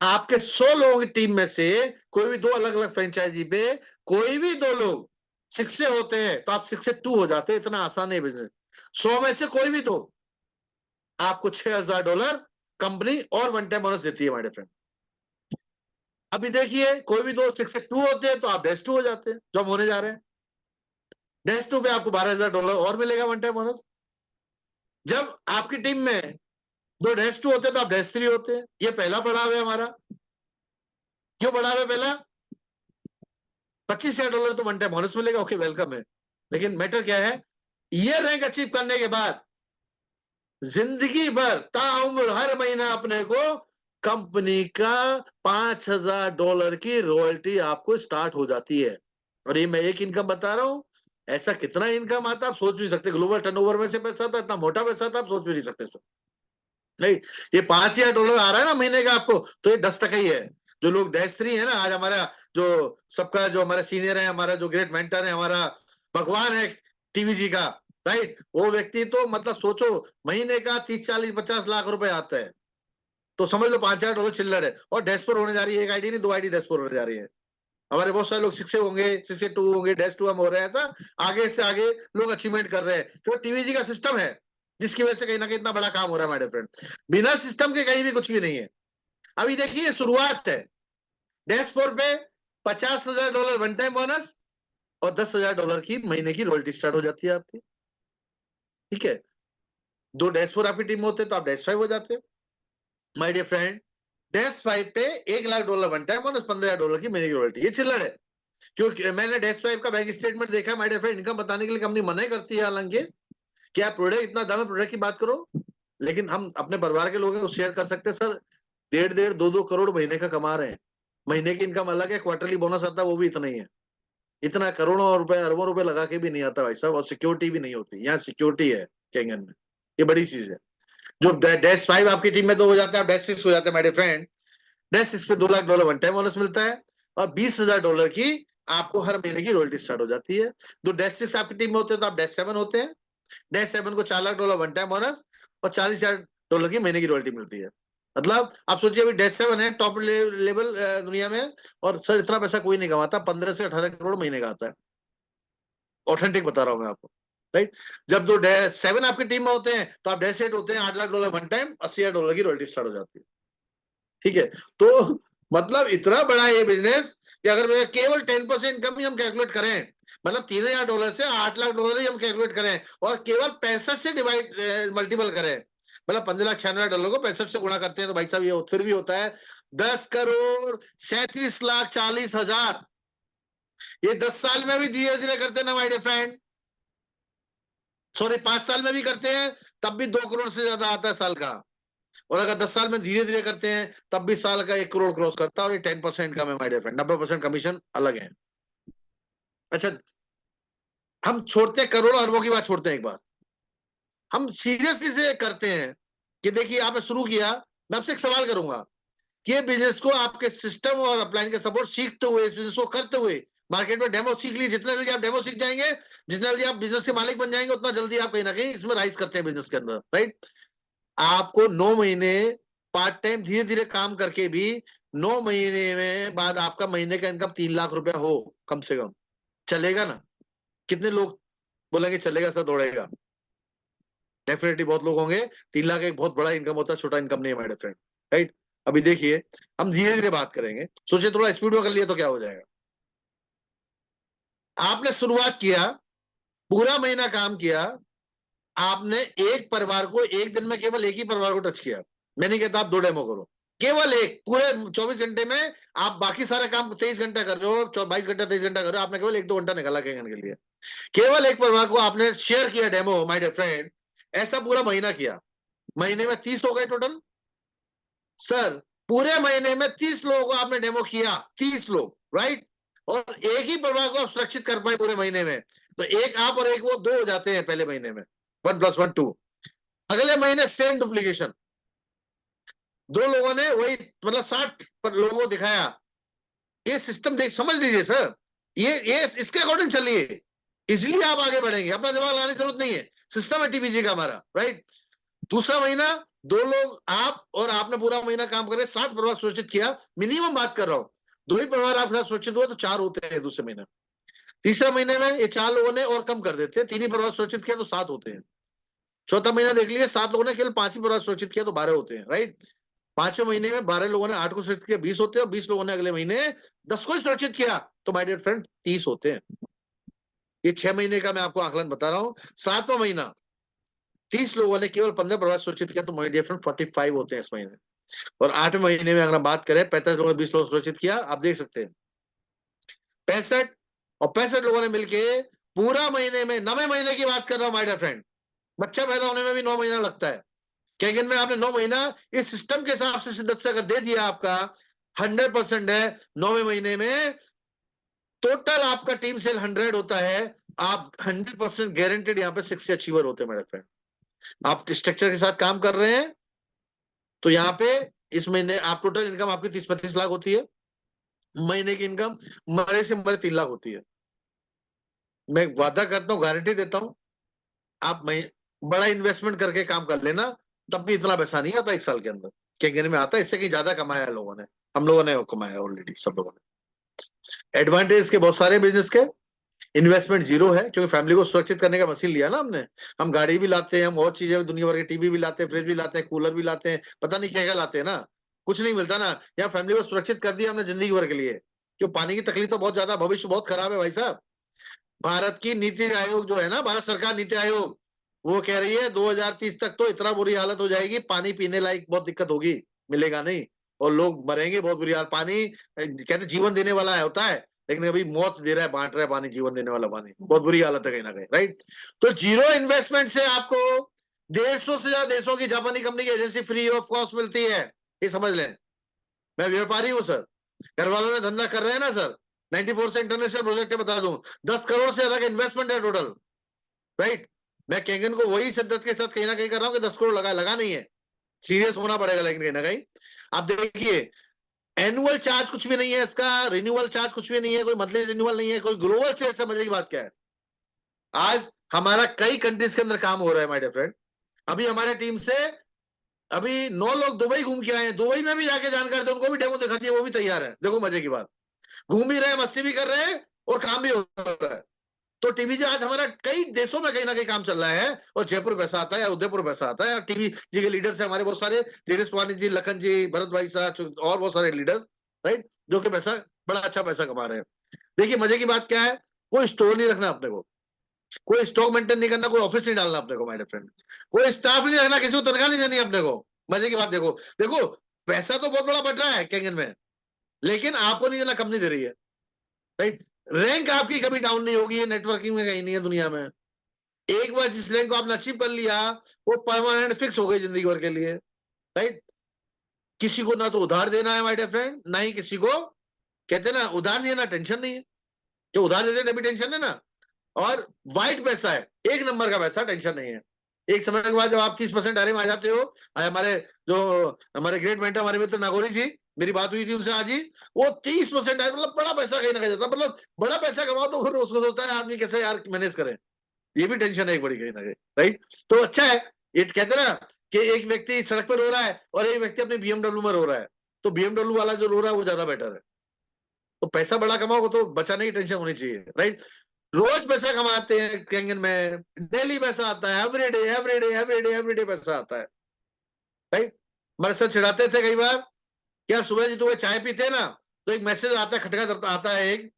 आपके 100 लोगों की टीम में से कोई भी 2 अलग अलग फ्रेंचाइजी पे कोई भी 2 लोग 6 से होते हैं तो आप 6 से 2 हो जाते हैं, इतना आसान है बिजनेस। 100 में से कोई भी 2, आपको $6000 कंपनी और वन टाइम बोनस देती है माय डियर फ्रेंड। अभी देखिए कोई भी 2 6 से 2 होते हैं तो आप डैश 2 हो जाते हैं, जो हम होने जा रहे हैं। डैश 2 पे आपको $12,000 और मिलेगा वन टाइम बोनस। जब आपकी टीम में 2 डैश 2 होते हैं तो आप डैश 3 होते हैं। ये पहला पड़ाव है हमारा। क्यों पड़ाव है पहला? $25,000 तो वन टाइम बोनस मिलेगा, ओके वेलकम है, लेकिन मैटर क्या है, ये रैंक अचीव करने के बाद जिंदगी भर ताउम्र हर महीना अपने को कंपनी का $5,000 की रॉयल्टी आपको स्टार्ट हो जाती है। और ये मैं एक इनकम बता रहा हूं, ऐसा कितना इनकम आता आप सोच भी सकते, ग्लोबल टर्नओवर में से पैसा था, इतना मोटा पैसा था, आप सोच भी नहीं सकते सर, राइट। ये $5,000 आ रहा है ना महीने का आपको, तो ये 10% ही है। जो लोग डैश 3 है ना, आज हमारा जो सबका जो हमारा सीनियर है, हमारा जो ग्रेट मेंटर है, हमारा भगवान है टीवीजी का, राइट, वो व्यक्ति तो मतलब सोचो महीने का 30-40-50 लाख रुपए आता है, तो समझ लो $5,000 चिल्लर है। और डैश 4 होने जा रही है, एक आईडी नहीं 2 आईडी डैश 4 होने जा रही है। हमारे बहुत सारे लोग 6 होंगे, 6-2 होंगे, डैश 2 हम हो रहे हैं, ऐसा आगे से आगे लोग अचीवमेंट कर रहे हैं, क्योंकि टीवीजी का सिस्टम है, जिसकी वजह से कहीं ना कहीं इतना बड़ा काम हो रहा है हमारे फ्रेंड। बिना सिस्टम के कहीं भी कुछ भी नहीं है। अभी देखिए शुरुआत है, डैश 4 पे $50,000 वन टाइम बोनस और $10,000 की महीने की रॉयल्टी स्टार्ट हो जाती है आपकी, ठीक है। 2 डैश 4 आपकी टीम में होते तो आप डैश 5 हो जाते माय डियर फ्रेंड। डैश 5 पे $1,00,000 वन टाइम बोनस, $15,000 की महीने की रॉयल्टी, ये चिल्लर है। क्योंकि मैंने डैश 5 का बैंक स्टेटमेंट देखा माय डियर फ्रेंड, इनकम बताने के लिए कंपनी मना करती है, हालांकि क्या प्रोडक्ट इतना दाम है, प्रोडक्ट की बात करो, लेकिन हम अपने परिवार के लोग हैं शेयर कर सकते हैं सर, 1.5 2 करोड़ महीने का कमा रहे हैं। महीने की इनकम अलग है, क्वार्टरली बोनस आता है वो भी इतना ही है। इतना करोड़ों रुपए अरबों रुपए लगा के भी नहीं आता भाई साहब, और सिक्योरिटी भी नहीं होती, यहाँ सिक्योरिटी है कैंगन में, ये बड़ी चीज है। जो डैश 5 आपकी टीम में तो हो जाता है, डैश 6 हो जाता है माय डियर फ्रेंड। डैश 6 पे $2,00,000 वन टाइम बोनस मिलता है और $20,000 की आपको हर महीने की रॉयल्टी स्टार्ट हो जाती है। तो डैश 6 आपकी टीम में होते हैं तो आप डैश 7 होते हैं। डैश 7 को $4,00,000 वन टाइम बोनस और $40,000 की महीने की रॉयल्टी मिलती है। मतलब आप सोचिए अभी डैश 7 है टॉप लेवल दुनिया में, और सर इतना पैसा कोई नहीं कमाता, 15 से 18 करोड़ महीने का आता है, ऑथेंटिक बता रहा हूं मैं आपको, राइट। जब 2 डैश 7 आपकी टीम में होते हैं तो आप डैश 8 होते हैं, $8,00,000 वन टाइम, $80,000 की रॉयल्टी स्टार्ट हो जाती है, ठीक है। तो मतलब इतना बड़ा ये बिजनेस कि अगर मैं केवल 10% इनकम ही हम कैलकुलेट करें, मतलब $3,000 से $8,00,000 ही हम कैलकुलेट करें और केवल 65 से डिवाइड मल्टीपल करें, मतलब 15,96,000 को 65 से गुणा करते हैं तो भाई साहब ये फिर भी होता है 10,37,40,40,000। ये 10 साल में भी धीरे धीरे करते हैं ना माय डियर फ्रेंड, सॉरी 5 साल में भी करते हैं तब भी 2 करोड़ से ज्यादा आता है साल का। और अगर 10 साल में धीरे धीरे करते हैं तब भी साल का 1 करोड़ क्रॉस करता है। और ये 10% कम है माय डियर फ्रेंड, 90% कमीशन अलग है। अच्छा, हम छोड़ते हैं करोड़ों अरबों की बात, छोड़ते हैं एक बार, हम सीरियसली से करते हैं कि देखिए आपने शुरू किया, मैं आपसे एक सवाल करूंगा कि ये बिजनेस को आपके सिस्टम और अपलाइन के सपोर्ट सीखते हुए, इस बिजनेस को करते हुए मार्केट में डेमो सीख ली, जितना जल्दी आप डेमो सीख जाएंगे, जितना जल्दी आप बिजनेस के मालिक बन जाएंगे, उतना जल्दी आप कहीं ना कहीं इसमें राइज करते हैं बिजनेस के अंदर, राइट। आपको 9 महीने पार्ट टाइम धीरे धीरे काम करके भी 9 महीने में बाद आपका महीने का इनकम 3 लाख रुपया हो कम से कम, चलेगा ना? कितने लोग बोलेंगे चलेगा सर, दौड़ेगा? डेफिनेटली बहुत लोग होंगे। 3 लाख एक बहुत बड़ा इनकम होता है, छोटा इनकम नहीं है माय फ्रेंड, राइट। अभी देखिए हम धीरे धीरे बात करेंगे, सोचिए थोड़ा स्पीड में कर लिया तो क्या हो जाएगा। आपने शुरुआत किया, पूरा महीना काम किया, आपने एक परिवार को एक दिन में, केवल एक ही परिवार को टच किया। मैं नहीं कहता आप 2 डेमो करो, केवल एक, पूरे 24 घंटे में आप बाकी सारा काम 23 घंटा कर रहे हो, 22 घंटा 23 घंटा कर रहे हो, आपने केवल 1-2 घंटा निकाला कैंगन के लिए, केवल एक परिवार को आपने शेयर किया डेमो माय डियर फ्रेंड। ऐसा पूरा महीना किया, महीने में 30 हो गए टोटल सर। पूरे महीने में 30 लोगों को आपने डेमो किया, 30 लोग, राइट। और एक ही परिवार को आप सुरक्षित कर पाए पूरे महीने में, तो एक आप और एक वो 2 हो जाते हैं पहले महीने में, 1 + 1 2। अगले महीने सेम डुप्लीकेशन, 2 लोगों ने वही, मतलब 60 लोगों को दिखाया। ये सिस्टम देख समझ लीजिए सर, ये इसके अकॉर्डिंग चलिए, इसलिए आप आगे बढ़ेंगे, अपना दिमाग लगाने की जरूरत नहीं है, सिस्टम है टीबीजी का हमारा, राइट। दूसरा महीना 2 लोग आप और आपने पूरा महीना काम करे, 60 परिवार सुरक्षित किया, मिनिमम बात कर रहा हूं, 2 ही परिवार आपके साथ सुरक्षित हुए तो 4 होते हैं दूसरे महीने। तीसरा महीने में ये 4 लोगों ने और कम कर देते हैं, 3 ही परिवार सुरक्षित किया तो 7 होते हैं। चौथा महीना देख लीजिए, 7 लोगों ने केवल 5 ही परिवार सुरक्षित किया तो 12 होते हैं, राइट। 5वें महीने में 12 लोगों ने 8 को सुरक्षित किया, 20 होते हैं, और 20 लोगों ने अगले महीने 10 को ही सुरक्षित किया तो माय डियर फ्रेंड 30 होते हैं। ये 6 महीने का मैं आपको आकलन बता रहा हूं। 7वां महीना 30 लोगों ने केवल 15 परिवार सुरक्षित किया तो माय डियर फ्रेंड 45 होते हैं इस महीने। और 8वें महीने में अगर हम बात करें, 45 लोगों ने 20 लोग सुरक्षित किया, आप देख सकते हैं 65 और 65 लोगों ने मिलके पूरा महीने में, 9वें महीने की बात कर रहा हूं माय डियर फ्रेंड, बच्चा पैदा होने में भी 9 महीना लगता है, कैगन में आपने 9 महीना इस सिस्टम के हिसाब से शिद्दत से अगर दे दिया, आपका 100% है, 9वें महीने में टोटल आपका टीम सेल 100 होता है, आप 100% गारंटेड यहाँ पे 60 अचीवर होते हैं मेरे फ्रेंड। आप स्ट्रक्चर के साथ काम कर रहे हैं तो यहाँ पे इस महीने आप टोटल इनकम आपकी 30-35 लाख होती है, महीने की इनकम मरे से मरे 3 लाख होती है। मैं वादा करता हूँ, गारंटी देता हूँ, आप बड़ा इन्वेस्टमेंट करके काम कर लेना, तब भी इतना पैसा नहीं आता 1 साल के अंदर, कैगन में आता है, इससे कहीं ज्यादा कमाया है लोगों ने, हम लोगों ने कमाया ऑलरेडी, सब लोगों ने। एडवांटेज के बहुत सारे बिजनेस के, इन्वेस्टमेंट जीरो है क्योंकि फैमिली को सुरक्षित करने का मशीन लिया ना हमने। हम गाड़ी भी लाते हैं, हम और चीजें दुनिया भर के, टीवी भी लाते हैं, फ्रिज भी लाते हैं, कूलर भी लाते हैं, पता नहीं क्या क्या लाते हैं ना, कुछ नहीं मिलता ना। यहाँ फैमिली को सुरक्षित कर दिया हमने जिंदगी भर के लिए, क्यों? पानी की तकलीफ तो बहुत ज्यादा, भविष्य बहुत खराब है भाई साहब। भारत की नीति आयोग जो है ना, भारत सरकार नीति आयोग, वो कह रही है 2030 तक तो इतना बुरी हालत हो जाएगी, पानी पीने लायक बहुत दिक्कत होगी, मिलेगा नहीं, और लोग मरेंगे, बहुत बुरी हालत। पानी कहते जीवन देने वाला है, होता है, लेकिन अभी मौत दे रहा है, बांट रहा है पानी, जीवन देने वाला पानी, बहुत बुरी हालत है कहीं ना कहीं, राइट। तो जीरो इन्वेस्टमेंट से आपको 150 से ज्यादा देशों की जापानी कंपनी की एजेंसी फ्री ऑफ कॉस्ट मिलती है, ये समझ लें। मैं व्यापारी हूँ सर, घर वालों ने धंधा कर रहे हैं ना सर, 94 से इंटरनेशनल प्रोजेक्ट है, बता दूं 10 करोड़ से ज्यादा का इन्वेस्टमेंट है टोटल, राइट। मैं कैगन को वही शिद्दत के साथ कहीं ना कहीं कर रहा हूँ कि 10 करोड़ लगा नहीं है, सीरियस होना पड़ेगा, लेकिन कहीं ना कहीं आप देखिए एनुअल चार्ज कुछ भी नहीं है इसका, रिन्यूअल चार्ज कुछ भी नहीं है, कोई मंथली रिन्यूअल नहीं है, कोई ग्लोबल सेल से मजे की बात क्या है। आज हमारा कई कंट्रीज के अंदर काम हो रहा है माय डियर फ्रेंड। अभी हमारे टीम से अभी 9 लोग दुबई घूम के आए हैं, दुबई में भी जाके जानकार थे, उनको भी डेमो दिखा दिया, वो भी तैयार है। देखो मजे की बात, घूम भी रहे हैं, मस्ती भी कर रहे हैं और काम भी हो रहा है। तो टीवीजी आज हमारा कई देशों में कहीं ना कहीं काम चल रहा है, और जयपुर पैसा आता है या उदयपुर पैसा आता है। टीवी जी के लीडर्स है हमारे बहुत सारे, धीरेश पानी जी, लखन जी, भरत भाई साहब और बहुत सारे लीडर्स, राइट, जो कि पैसा, बड़ा अच्छा पैसा कमा रहे हैं। देखिए मजे की बात क्या है, कोई स्टोर नहीं रखना अपने को, कोई स्टॉक मेंटेन नहीं करना, कोई ऑफिस नहीं डालना अपने को, माय डियर फ्रेंड, कोई स्टाफ नहीं रखना, किसी को तनख्वाह नहीं देनी अपने को। मजे की बात देखो, देखो पैसा तो बहुत बड़ा बट रहा है कैंगन में, लेकिन आपको नहीं देना, कंपनी दे रही है, राइट। रैंक आपकी कभी डाउन नहीं होगी, नेटवर्किंग में कहीं नहीं है दुनिया में। एक बार जिस रैंक को आपने अचीव कर लिया, वो परमानेंट फिक्स हो गई जिंदगी भर के लिए, राइट। किसी को ना तो उधार देना है माय डियर फ्रेंड, ना ही किसी को, कहते हैं ना उधार नहीं है ना टेंशन नहीं है, जो उधार देते हैं तभी टेंशन है ना। और व्हाइट पैसा है, एक नंबर का पैसा, टेंशन नहीं है। एक समय के बाद जब आप 30% दायरे में आ जाते हो, हमारे जो हमारे ग्रेट मेंटर हमारे मित्र नागौरी जी, मेरी बात हुई थी उनसे आज ही, वो 30% दायरे, मतलब बड़ा पैसा कहीं ना कहीं जाता है, मतलब बड़ा पैसा कमाओ तो फिर उसको सोचता है आदमी कैसे यार मैनेज करे, ये भी टेंशन है एक बड़ी कहीं ना कहीं, राइट। तो अच्छा है, ये कहते हैं ना कि एक व्यक्ति सड़क पर रो रहा है और एक व्यक्ति अपने बीएमडब्ल्यू में रो रहा है, तो बीएमडब्ल्यू वाला जो रो रहा है वो ज्यादा बेटर है। तो पैसा बड़ा कमाओ तो बचाने की टेंशन होनी चाहिए, राइट। रोज पैसा कमाते हैं कैंगन में, डेली पैसा आता है, एवरीडे एवरीडे एवरीडे एवरीडे पैसा आता है, राइट। हमारे साथ चिढ़ाते थे कई बार, क्या सुबह जी तुम्हें चाय पीते हैं ना, तो एक मैसेज आता है, खटका आता है एक,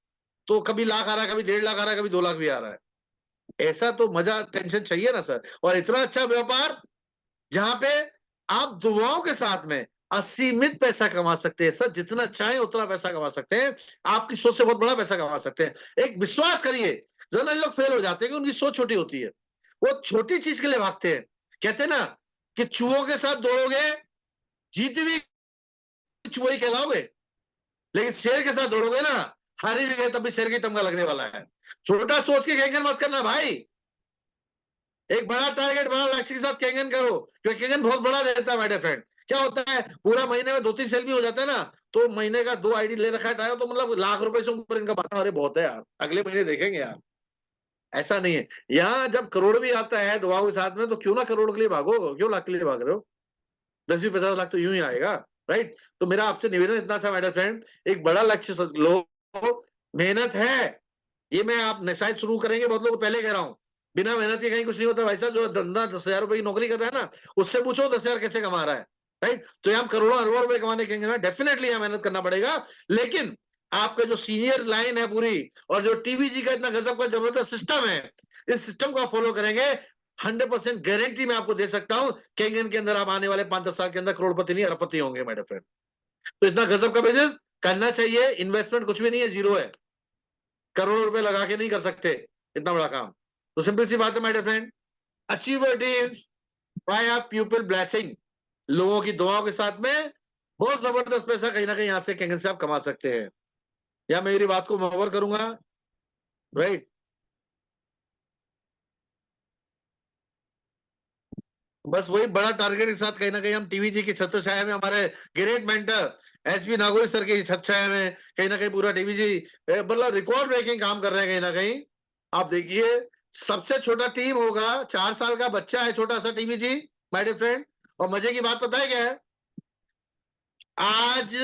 तो कभी लाख आ रहा है, कभी 1.5 लाख आ रहा है, कभी 2 लाख भी आ रहा है। ऐसा तो मजा टेंशन चाहिए ना सर। और इतना अच्छा व्यापार जहां पे आप दुआओं के साथ में असीमित पैसा कमा सकते हैं सर, जितना चाहे उतना पैसा कमा सकते हैं, आपकी सोच से बहुत बड़ा पैसा कमा सकते हैं। एक विश्वास करिए, ज्यादा लोग फेल हो जाते हैं कि उनकी सोच छोटी होती है, वो छोटी चीज के लिए भागते हैं। कहते हैं ना कि चूहों के साथ दौड़ोगे, जीत भी चूहे ही कहलाओगे, लेकिन शेर के साथ दौड़ोगे ना, हारी भी गए तब भी शेर का तमगा लगने वाला है। छोटा सोच के कैंगन मत करना भाई, एक बड़ा टारगेट, बड़ा लक्ष्य के साथ कैंगन करो, क्योंकि कैंगन बहुत बड़ा देता है माय डियर फ्रेंड। क्या होता है, पूरा महीने में 2-3 सेल भी हो जाता है ना, तो महीने का 2 आईडी ले रखा है तो मतलब लाख रुपए से ऊपर इनका बात, अरे बहुत है यार, अगले महीने देखेंगे यार। ऐसा नहीं है, यहाँ जब करोड़ भी आता है दुआओं के साथ में, तो क्यों ना करोड़ के लिए भागो, क्यों लाख के लिए भाग रहे हो, 10-20-50 लाख तो यूं ही आएगा, राइट। तो मेरा आपसे निवेदन इतना सा माय डियर फ्रेंड, एक बड़ा लक्ष्य लो, मेहनत है, ये मैं आप शायद शुरू करेंगे, बहुत लोग पहले कह रहा हूँ, बिना मेहनत के कहीं कुछ नहीं होता भाई साहब। जो धंधा 10,000 रुपए की नौकरी कर रहा है ना, उससे पूछो 10,000 कैसे कमा रहा है, राइट। तो हम करोड़ों अरबों रुपए कमाने के लिए डेफिनेटली यहाँ मेहनत करना पड़ेगा, लेकिन आपका जो सीनियर लाइन है पूरी, और जो टीवीजी का इतना गजब का जबरदस्त सिस्टम है, इस सिस्टम को आप फॉलो करेंगे, 100% गारंटी मैं आपको दे सकता हूं, कैंगन के अंदर आप आने वाले 5-10 साल के अंदर करोड़पति नहीं अरबपति होंगे माय डियर फ्रेंड। तो इतना गजब का बिजनेस करना चाहिए, इन्वेस्टमेंट कुछ भी नहीं है, जीरो है, करोड़ों रुपए लगा के नहीं कर सकते इतना बड़ा काम। तो सिंपल सी बात है my dear friend, achieve your dreams by a people blessing, लोगों की दुआओं के साथ में बहुत जबरदस्त पैसा कहीं ना कहीं यहाँ से कैंगन से आप कमा सकते हैं। या मैं मेरी बात को मुकम्मल करूंगा, राइट। बस वही बड़ा टारगेट के साथ कहीं ना कहीं हम टीवीजी की छत्रछाया में, हमारे great mentor SP Nagori sir की छत्रछाया में कहीं ना कहीं पूरा टीवीजी मतलब रिकॉर्ड ब्रेकिंग काम कर रहे हैं कहीं ना कहीं। आप देखिए, सबसे छोटा टीम होगा, 4 साल का बच्चा है छोटा सा टीवीजी माय डियर फ्रेंड। और मजे की बात पता है क्या है, आज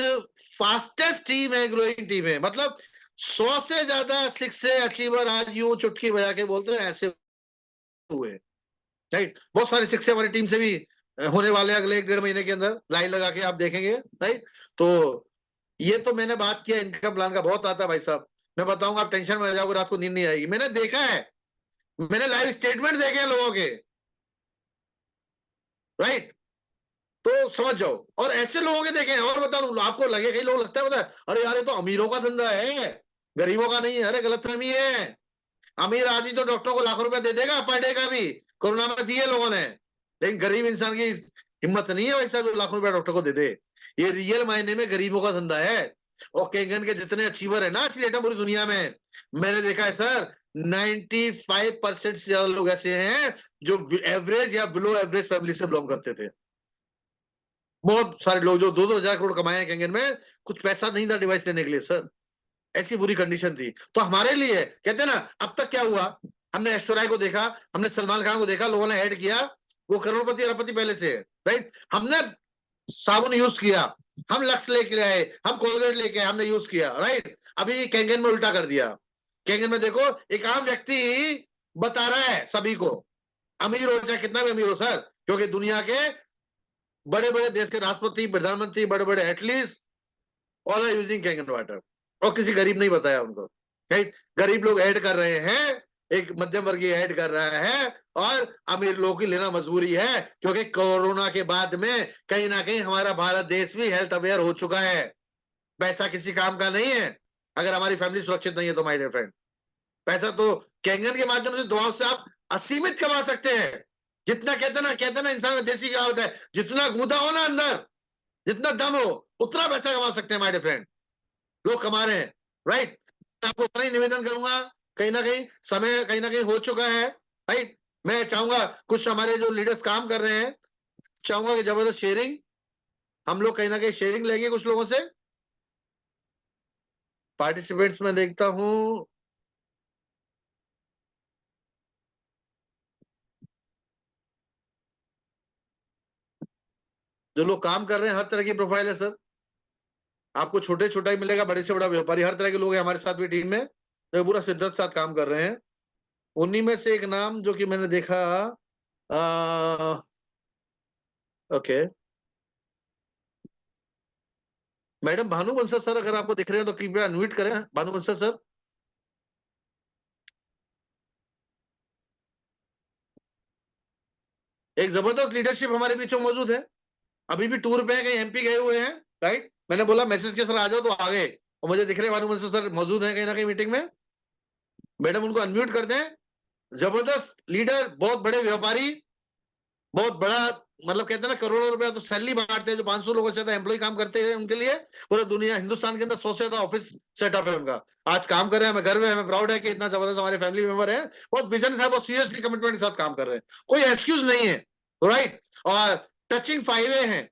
फास्टेस्ट टीम है, ग्रोइंग टीम है, मतलब 100 से ज्यादा 6 से अचीवर आज यूं चुटकी बजा के बोलते हैं ऐसे हुए, राइट। बहुत सारे शिक्षक हमारी टीम से भी होने वाले अगले 1-1.5 महीने के अंदर, लाइन लगा के आप देखेंगे, राइट। तो ये तो मैंने बात किया इनकम प्लान का, बहुत आता है भाई साहब, मैं बताऊंगा आप टेंशन में आ जाओगे, रात को नींद नहीं आएगी। मैंने देखा है, मैंने लाइव स्टेटमेंट देखे हैं लोगों के, राइट। तो समझ जाओ, और ऐसे लोगों के देखे हैं। और बता दूं आपको, लगे कई लोग लगता है पता है, अरे यार ये तो अमीरों का धंधा है, गरीबों का नहीं है। अरे गलतफहमी है, अमीर आदमी तो डॉक्टर को लाखों रुपया दे देगा पर डे का भी, कोरोना में दिए लोगों ने, लेकिन गरीब इंसान की हिम्मत नहीं है वैसा जो लाखों रुपया डॉक्टर को दे दे। ये रियल मायने में गरीबों का धंधा है। और कैंगन के जितने अचीवर है ना आज डेटा पूरी दुनिया में, मैंने देखा है सर, 95% से ज्यादा लोग ऐसे हैं जो एवरेज या बिलो एवरेज फैमिली से बिलोंग करते थे। बहुत सारे लोग जो 2-2 हजार करोड़ कमाए हैं कैंगन में, कुछ पैसा नहीं था डिवाइस लेने के लिए सर, ऐसी बुरी कंडीशन थी। तो हमारे लिए कहते हैं ना, अब तक क्या हुआ, हमने ऐश्वर्या को देखा, हमने सलमान खान को देखा, लोगों ने ऐड किया, वो करोड़पति अरबपति पहले से है, राइट। हमने साबुन यूज किया, हम लक्स लेके आए, हम कोलगेट लेके आए, हमने यूज किया, राइट। अभी कैंगन में उल्टा कर दिया। कैंगन में देखो, एक आम व्यक्ति बता रहा है सभी को, अमीर हो चाहे कितना भी अमीर हो सर, क्योंकि दुनिया के बड़े बड़े देश के राष्ट्रपति, प्रधानमंत्री, बड़े बड़े at least all are using Kangen water, और किसी गरीब नहीं बताया उनको, राइट। गरीब लोग ऐड कर रहे हैं, एक मध्यम वर्गीय ऐड कर रहा है और अमीर लोगों की लेना मजबूरी है, क्योंकि कोरोना के बाद में कहीं ना कहीं हमारा भारत देश भी हेल्थ अवेयर हो चुका है। पैसा किसी काम का नहीं है अगर हमारी फैमिली सुरक्षित नहीं है तो, माय डियर फ्रेंड। पैसा तो कैंगन के माध्यम से, दुआओं से आप असीमित कमा सकते हैं। जितना कहते ना इंसान में देसी कहावत है, जितना गूदा हो ना अंदर, जितना दम हो, उतना पैसा कमा सकते हैं माय डियर फ्रेंड। लोग कमा रहे हैं, राइट। आपको उतना ही निवेदन करूंगा, कहीं ना कहीं समय कहीं ना कहीं हो चुका है, राइट। मैं चाहूंगा कुछ हमारे जो लीडर्स काम कर रहे हैं, चाहूंगा कि जबरदस्त शेयरिंग, हम लोग कहीं ना कहीं शेयरिंग लेंगे कुछ लोगों से। पार्टिसिपेंट्स में देखता हूं, जो लोग काम कर रहे हैं, हर तरह की प्रोफाइल है सर। आपको छोटे छोटा ही मिलेगा, बड़े से बड़ा व्यापारी, हर तरह के लोग हैं हमारे साथ भी टीम में, जो पूरा शिद्दत साथ काम कर रहे हैं। उन्हीं में से एक नाम जो कि मैंने देखा, okay, madam Bhanu Bansal sir, अगर आपको दिख रहे हैं तो कृपया अनम्यूट करें। भानु बंसल सर, एक जबरदस्त लीडरशिप हमारे बीच में मौजूद है, अभी भी टूर पे है, कहीं एमपी गए हुए हैं, राइट। मैंने बोला मैसेज किया सर आ जाओ, तो आ गए, और मुझे दिख रहे हैं भानु बंसल सर मौजूद हैं कहीं ना कहीं मीटिंग में। मैडम उनको अनम्यूट कर दें। जबरदस्त लीडर, बहुत बड़े व्यापारी, बहुत बड़ा, मतलब कहते हैं ना करोड़ों रुपया तो सैलरी बांटते हैं, जो 500 लोगों से ज्यादा एम्प्लॉय काम करते हैं उनके लिए। पूरा दुनिया, हिंदुस्तान के अंदर 100 से ज्यादा ऑफिस सेटअप है उनका। आज काम कर रहे हैं, हमें गर्व है, हमें प्राउड है कि इतना जबरदस्त हमारे फैमिली मेंबर है। बहुत विजन है, बहुत सीरियसली कमिटमेंट के साथ काम कर रहे हैं, कोई एक्सक्यूज नहीं है, राइट। और टचिंग 5A है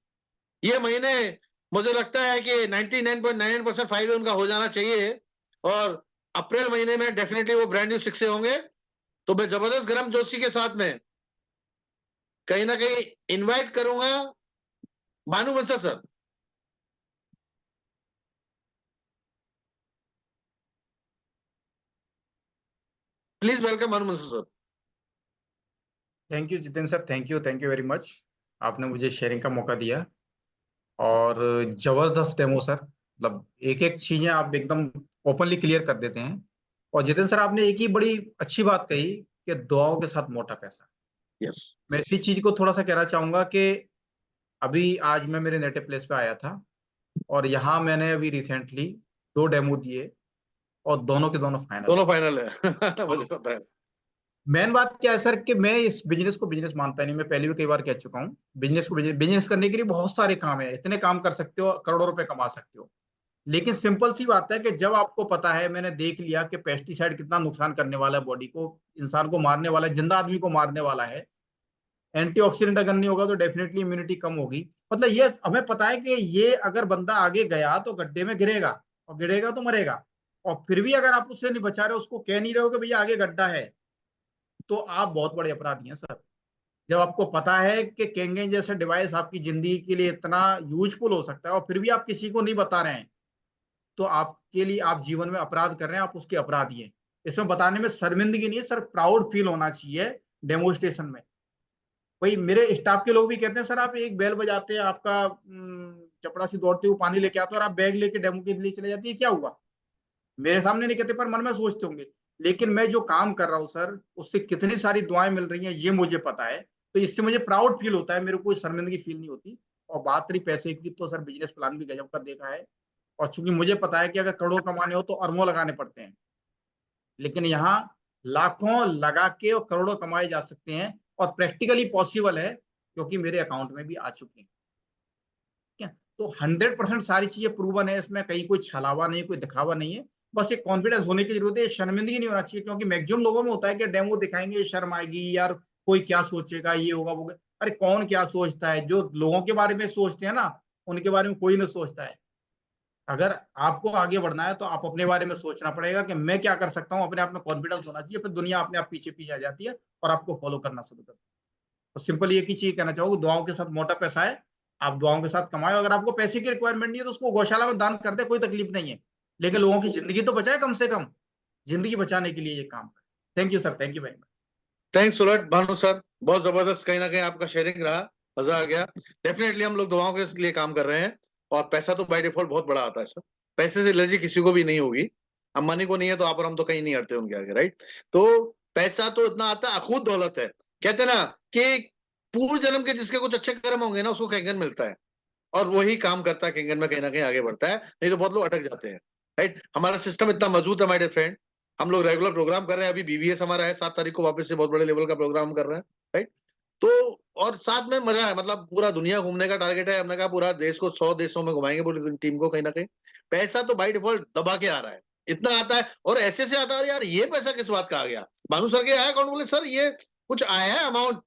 ये महीने, मुझे लगता है कि 99.99% 5A उनका हो जाना चाहिए, और अप्रैल महीने में डेफिनेटली वो ब्रांड न्यू 6 होंगे। तो मैं जबरदस्त गर्म जोशी के साथ में कहीं ना कहीं इनवाइट करूंगा Bhanu Bansal sir. Please welcome Bhanu Bansal sir. Thank you Jitendra sir, thank you very much. आपने मुझे शेयरिंग का मौका दिया और जबरदस्त डेमो सर, मतलब एक एक चीजें आप एकदम ओपनली क्लियर कर देते हैं। और जितेंद्र सर, आपने एक ही बड़ी अच्छी बात कही कि दुआओं के साथ मोटा पैसा। यस, मैं इसी चीज को थोड़ा सा कहना चाहूंगा कि अभी आज मैं मेरे नेटिव प्लेस पे आया था और यहाँ मैंने अभी रिसेंटली 2 डेमो दिए और दोनों के दोनों फाइनल। दोनों फाइनल है मुझे पता है। मेन बात क्या है सर कि मैं इस बिजनेस को बिजनेस मानता नहीं। मैं पहले भी कई बार कह चुका हूँ, बिजनेस को बिजनेस करने के लिए बहुत सारे काम है, इतने काम कर सकते हो, करोड़ों रुपए कमा सकते हो। लेकिन सिंपल सी बात है कि जब आपको पता है, मैंने देख लिया कि पेस्टिसाइड कितना नुकसान करने वाला है बॉडी को, इंसान को मारने वाला है, जिंदा आदमी को मारने वाला है। एंटीऑक्सीडेंट अगर नहीं होगा तो डेफिनेटली इम्यूनिटी कम होगी। मतलब ये हमें पता है कि ये अगर बंदा आगे गया तो गड्ढे में गिरेगा, और गिरेगा तो मरेगा। और फिर भी अगर आप उससे नहीं बचा रहे, उसको कह नहीं रहे हो कि भैया आगे गड्ढा है, तो आप बहुत बड़े अपराधी हैं सर। जब आपको पता है कि केंगेन जैसे डिवाइस आपकी जिंदगी के लिए इतना यूजफुल हो सकता है और फिर भी आप किसी को नहीं बता रहे हैं, तो आपके लिए, आप जीवन में अपराध कर रहे हैं, आप उसके अपराधी हैं। इसमें बताने में शर्मिंदगी नहीं है सर, प्राउड फील होना चाहिए डेमोस्ट्रेशन में। वही मेरे स्टाफ के लोग भी कहते हैं, सर आप एक बेल बजाते हैं, आपका चपड़ासी दौड़ते हुए पानी लेके आते हो और आप बैग लेके डेमो के लिए चले जाती है, क्या हुआ? मेरे सामने नहीं कहते पर मन में सोचते होंगे। लेकिन मैं जो काम कर रहा हूँ सर, उससे कितनी सारी दुआएं मिल रही हैं ये मुझे पता है। तो इससे मुझे प्राउड फील होता है, मेरे को कोई शर्मिंदगी फील नहीं होती। और बात रही पैसे की, तो सर बिजनेस प्लान भी गजब का देखा है। और चूंकि मुझे पता है कि अगर करोड़ों कमाने हो तो अरबों लगाने पड़ते हैं, लेकिन यहाँ लाखों लगा के और करोड़ों कमाए जा सकते हैं। और प्रैक्टिकली पॉसिबल है, क्योंकि मेरे अकाउंट में भी आ चुके हैं। ठीक है, तो 100% सारी चीजें प्रूवन है, इसमें कहीं कोई छलावा नहीं, कोई दिखावा नहीं है। बस एक कॉन्फिडेंस होने की जरूरत है, शर्मिंदगी नहीं होना चाहिए। क्योंकि मैक्सिमम लोगों में होता है कि डेमो दिखाएंगे, शर्म आएगी, यार कोई क्या सोचेगा, ये होगा वो होगा। अरे कौन क्या सोचता है? जो लोगों के बारे में सोचते हैं ना, उनके बारे में कोई नहीं सोचता है। अगर आपको आगे बढ़ना है तो आप अपने बारे में सोचना पड़ेगा कि मैं क्या कर सकता हूँ। अपने आप में कॉन्फिडेंस होना चाहिए, फिर दुनिया अपने आप पीछे पीछे आ जाती है और आपको फॉलो करना शुरू करती है। तो सिंपल एक ही चीज कहना चाहूंगा, दुआओं के साथ मोटा पैसा है। आप दुआओं के साथ कमाए। अगर आपको पैसे की रिक्वायरमेंट नहीं है तो उसको गौशाला में दान कर दे, कोई तकलीफ नहीं है। लेकिन लोगों की जिंदगी तो बचाए, कम से कम जिंदगी बचाने के लिए ये काम करें। Thank you sir, thank you very much. Thanks उलट भानु सर, बहुत जबरदस्त कहीं ना कहीं आपका शेयरिंग रहा, मजा आ गया। डेफिनेटली हम लोग दुआओं के लिए काम कर रहे हैं, और पैसा तो बाय डिफॉल्ट बहुत बड़ा आता है सर। पैसे से एलर्जी किसी को भी नहीं होगी, अंबानी को नहीं है तो आप और हम तो कहीं नहीं हटते उनके आगे, राइट। तो पैसा तो इतना आता है, अखूत दौलत है। कहते हैं ना कि पूर्व जन्म के जिसके कुछ अच्छे कर्म होंगे ना, उसको कंगन मिलता है, और वही काम करता है कंगन में, कहीं ना कहीं आगे बढ़ता है, नहीं तो बहुत लोग अटक जाते हैं। राइट, हमारा सिस्टम इतना मजबूत है माय डियर फ्रेंड। हम लोग रेगुलर प्रोग्राम कर रहे हैं, अभी बीवीएस हमारा है 7 तारीख को, वापस से बहुत बड़े लेवल का प्रोग्राम कर रहे हैं। राइट, तो और साथ में मजा है, मतलब पूरा दुनिया घूमने का टारगेट है। हमने कहा पूरा देश को 100 देशों में घुमाएंगे पूरी टीम को। कहीं ना कहीं पैसा तो बाय डिफॉल्ट दबा के आ रहा है, इतना आता है, और ऐसे से आता है। यार ये पैसा किस बात का आ गया? भानु सर के आया अकाउंट, बोले सर ये कुछ आया है अमाउंट,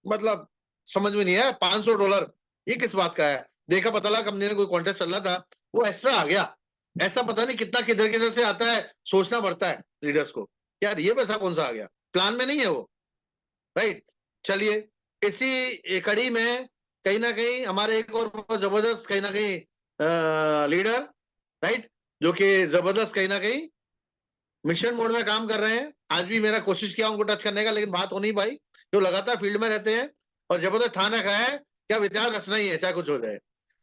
मतलब समझ में नहीं आया, $500, ये किस बात का है? देखा, पता लगा कंपनी ने कोई कॉन्टेस्ट चल रहा था, वो एक्स्ट्रा आ गया। ऐसा पता नहीं कितना किधर किधर से आता है, सोचना पड़ता है लीडर्स को, यार ये पैसा कौन सा आ गया, प्लान में नहीं है वो। राइट, चलिए इसी कड़ी में कहीं ना कहीं हमारे एक और बहुत जबरदस्त कहीं ना कहीं लीडर, राइट, जो कि जबरदस्त कहीं ना कहीं मिशन मोड में काम कर रहे हैं। आज भी मेरा कोशिश किया उनको टच करने का, लेकिन बात हो नहीं पाई, जो लगातार फील्ड में रहते हैं और जबरदस्त ठान रखा है कि अब इतिहास रचना ही है चाहे कुछ हो जाए।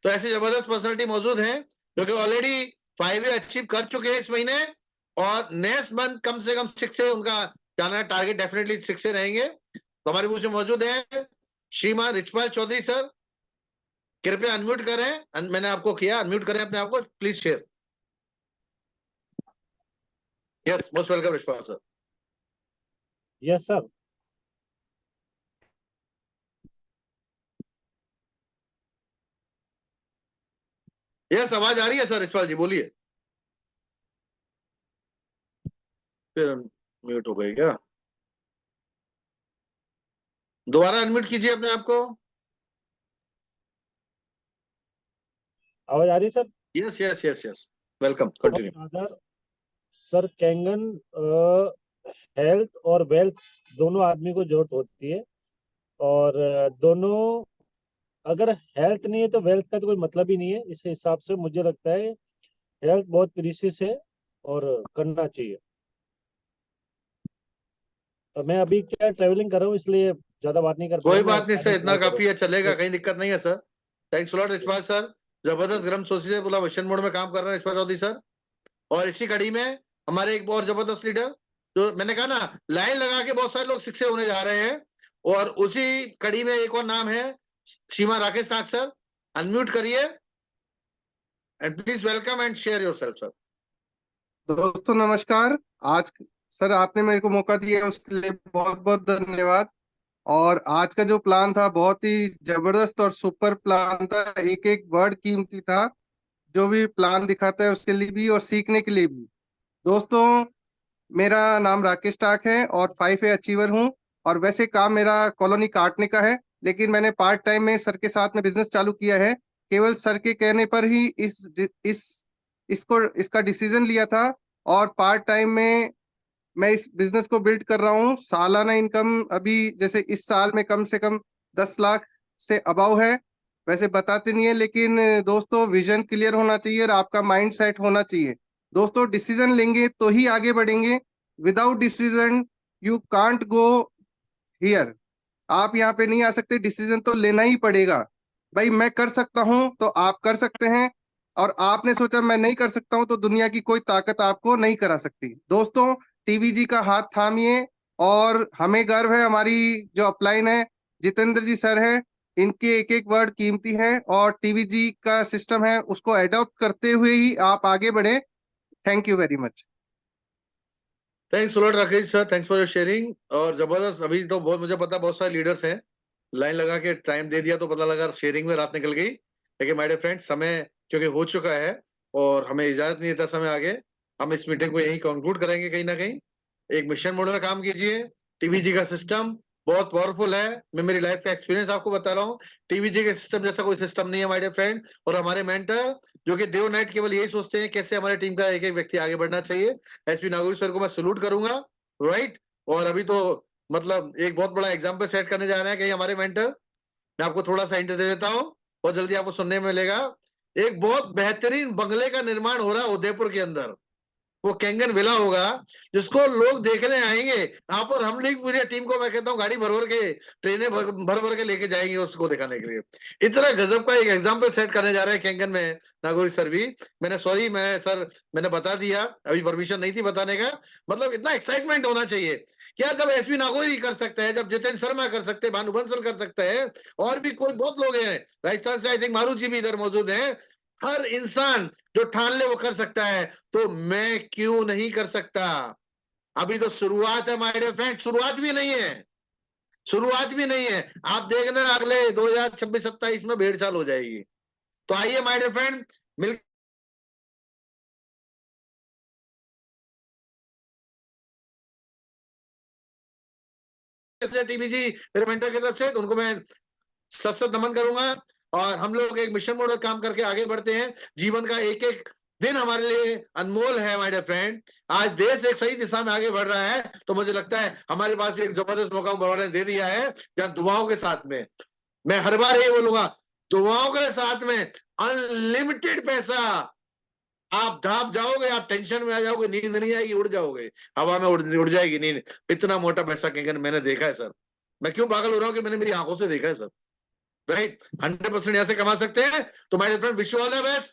तो ऐसे जबरदस्त पर्सनालिटी मौजूद हैं जो कि ऑलरेडी 5 अचीव कर चुके हैं इस महीने, और नेक्स्ट मंथ कम से कम 6 से उनका जाना है, टारगेट डेफिनेटली 6 से रहेंगे। तो हमारे बीच में मौजूद है श्रीमान रिचपाल चौधरी सर। कृपया अनम्यूट करें, मैंने आपको किया, अनम्यूट करें अपने आप को, please share. Yes, most welcome Richpal sir. Yes sir. Yes, आवाज आ रही है सर, रिचपाल जी बोलिए। फिर म्यूट हो गई क्या? दोबारा अनम्यूट कीजिए अपने आप को। आवाज आ रही है sir? Yes yes yes yes, welcome, continue. Father sir, Kangen health और वेल्थ दोनों आदमी को जरूरत होती है, और दोनों, अगर हेल्थ नहीं है तो वेल्थ का तो कोई मतलब ही नहीं है। इस हिसाब से मुझे लगता है हेल्थ बहुत प्रीशियस है और करना चाहिए। और मैं अभी क्या ट्रेवलिंग कर रहा हूँ, इसलिए ज्यादा बात नहीं कर कोई पाऊंगा। बात नहीं सर, इतना काफी है, चलेगा, कहीं दिक्कत नहीं है sir. Thanks lot Richpal sir, जबरदस्त ग्रम सोची से पूरा मिशन मोड में काम कर रहे हैं रिचपाल चौधरी सर। और इसी कड़ी में हमारे एक और जबरदस्त लीडर, जो मैंने कहा ना लाइन लगा के बहुत सारे लोग शिक्षक होने जा रहे हैं, और उसी कड़ी में एक और नाम है श्रीमान राकेश नाग सर। अनम्यूट करिए and please welcome and share yourself sir. दोस्तों नमस्कार। आज सर आपने मेरे को मौका दिया उसके लिए बहुत बहुत धन्यवाद। और आज का जो प्लान था बहुत ही जबरदस्त और सुपर प्लान था, एक एक वर्ड कीमती था। जो भी प्लान दिखाता है उसके लिए भी और सीखने के लिए भी। दोस्तों मेरा नाम राकेश टाक है और 5A अचीवर हूँ। और वैसे काम मेरा कॉलोनी काटने का है, लेकिन मैंने पार्ट टाइम में सर के साथ में बिजनेस चालू किया है। केवल सर के कहने पर ही इसका डिसीजन लिया था, और पार्ट टाइम में मैं इस बिजनेस को बिल्ड कर रहा हूँ। सालाना इनकम अभी जैसे इस साल में कम से कम 10 लाख से अबाव है। वैसे बताते नहीं है, लेकिन दोस्तों विजन क्लियर होना चाहिए और आपका माइंड सेट होना चाहिए। दोस्तों डिसीजन लेंगे तो ही आगे बढ़ेंगे। Without decision you can't go here. आप यहाँ पे नहीं आ सकते, डिसीजन तो लेना ही पड़ेगा। भाई मैं कर सकता हूं तो आप कर सकते हैं, और आपने सोचा मैं नहीं कर सकता हूं तो दुनिया की कोई ताकत आपको नहीं करा सकती। दोस्तों टीवीजी का हाथ थामिए, और हमें गर्व है हमारी जो अपलाइन है जितेंद्र जी सर हैं, इनके एक एक वर्ड कीमती है, और टीवीजी का सिस्टम है उसको एडॉप्ट करते हुए ही आप आगे बढ़े। Thank you very much. Thanks lot Rakesh sir, thanks for your sharing. और जबरदस्त, अभी तो बहुत मुझे पता बहुत सारे लीडर्स हैं, लाइन लगा के टाइम दे दिया तो पता लगा शेयरिंग में रात निकल गई। लेकिन माय डियर फ्रेंड, समय क्योंकि हो चुका है और हमें इजाजत नहीं देता समय आगे, हम इस मीटिंग को यहीं कंक्लूड करेंगे। कहीं ना कहीं एक मिशन मोड में काम कीजिए। टीवीजी का सिस्टम बहुत पावरफुल है, मैं मेरी लाइफ का एक्सपीरियंस आपको बता रहा हूँ। टीवीजी के सिस्टम जैसा कोई सिस्टम नहीं है माय डियर फ्रेंड। और हमारे मेंटर जो कि डे और नाइट केवल यही सोचते हैं कैसे हमारी टीम का एक एक व्यक्ति आगे बढ़ना चाहिए। एसपी नागौरी सर को मैं सैल्यूट करूंगा, राइट। और अभी तो मतलब एक बहुत बड़ा एग्जाम्पल सेट करने जा रहे हैं कहीं हमारे मेंटर। मैं आपको थोड़ा सा हिंट दे देता हूँ, बहुत जल्दी आपको सुनने में मिलेगा। एक बहुत बेहतरीन बंगले का निर्माण हो रहा है उदयपुर के अंदर, वो कैंगन विला होगा, जिसको लोग देखने आएंगे। यहाँ पर हम लोग पूरी टीम को मैं कहता हूँ गाड़ी भर भर के, ट्रेनें भर भर के लेके जाएंगे उसको दिखाने के लिए। इतना गजब का एक एग्जाम्पल सेट करने जा रहे हैं कैंगन में नागौरी सर भी। मैंने बता दिया, अभी परमिशन नहीं थी बताने का। मतलब इतना एक्साइटमेंट होना चाहिए क्या जब एसपी नागौरी कर सकता है, जब जितेंद्र शर्मा कर सकते हैं, भानु बंसल कर सकते हैं, और भी कोई बहुत लोग हैं राजस्थान से, आई थिंक मारू जी भी इधर मौजूद हैं, हर इंसान जो ठान ले वो कर सकता है, तो मैं क्यों नहीं कर सकता? अभी तो शुरुआत है माय डियर फ्रेंड, शुरुआत भी नहीं है, शुरुआत भी नहीं है। आप देखना अगले 2026-27 में भेड़ चाल हो जाएगी। तो आइए माय डियर फ्रेंड, मिल टीवीजी मेरे मेंटर की तरफ से उनको मैं सत सत नमन करूंगा, और हम लोग एक मिशन मोड में काम करके आगे बढ़ते हैं। जीवन का एक एक दिन हमारे लिए अनमोल है माय डियर फ्रेंड। आज देश एक सही दिशा में आगे बढ़ रहा है, तो मुझे लगता है हमारे पास भी एक जबरदस्त मौका भगवान ने दे दिया है, जहां दुआओं के साथ में, मैं हर बार यही बोलूंगा, दुआओं के साथ में अनलिमिटेड पैसा, आप धाप जाओगे, आप टेंशन में आ जाओगे, नींद नहीं आएगी, उड़ जाओगे, हवा में उड़ जाएगी नींद। इतना मोटा पैसा कैंगन मैंने देखा है सर, मैं क्यों पागल हो रहा हूँ कि मैंने मेरी आंखों से देखा है सर, राइट। 100% यहां से कमा सकते हैं। तो my friend, wish you all the best.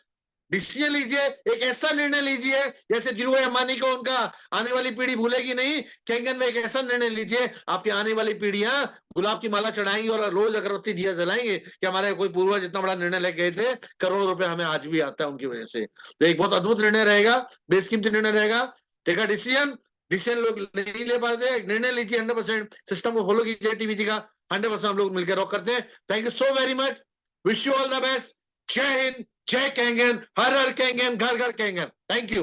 Decision लीजिए, एक ऐसा निर्णय लीजिए जैसे धीरूभाई अंबानी को उनका आने वाली पीढ़ी भूलेगी नहीं। कैंगन में एक ऐसा निर्णय लीजिए, आपकी आने वाली पीढ़ियां गुलाब की माला चढ़ाएंगी और रोज अगरबत्ती दिया जलाएंगे कि हमारे कोई पूर्वज इतना बड़ा निर्णय लेके गए थे, करोड़ों रुपए हमें आज भी आता है उनकी वजह से। तो एक बहुत अद्भुत निर्णय रहेगा, बेशकीमती निर्णय रहेगा। टेक अ डिसीजन, डिसीजन लोग नहीं ले पाते, एक निर्णय लीजिए, 100% सिस्टम को फॉलो कीजिए, टीवीजी का 100% हम लोग मिलकर रॉक करते हैं। Thank you so very much, wish you all the best. जय हिंद, जय कैंगन, हर हर कैंगन, घर घर कैंगन। Thank you.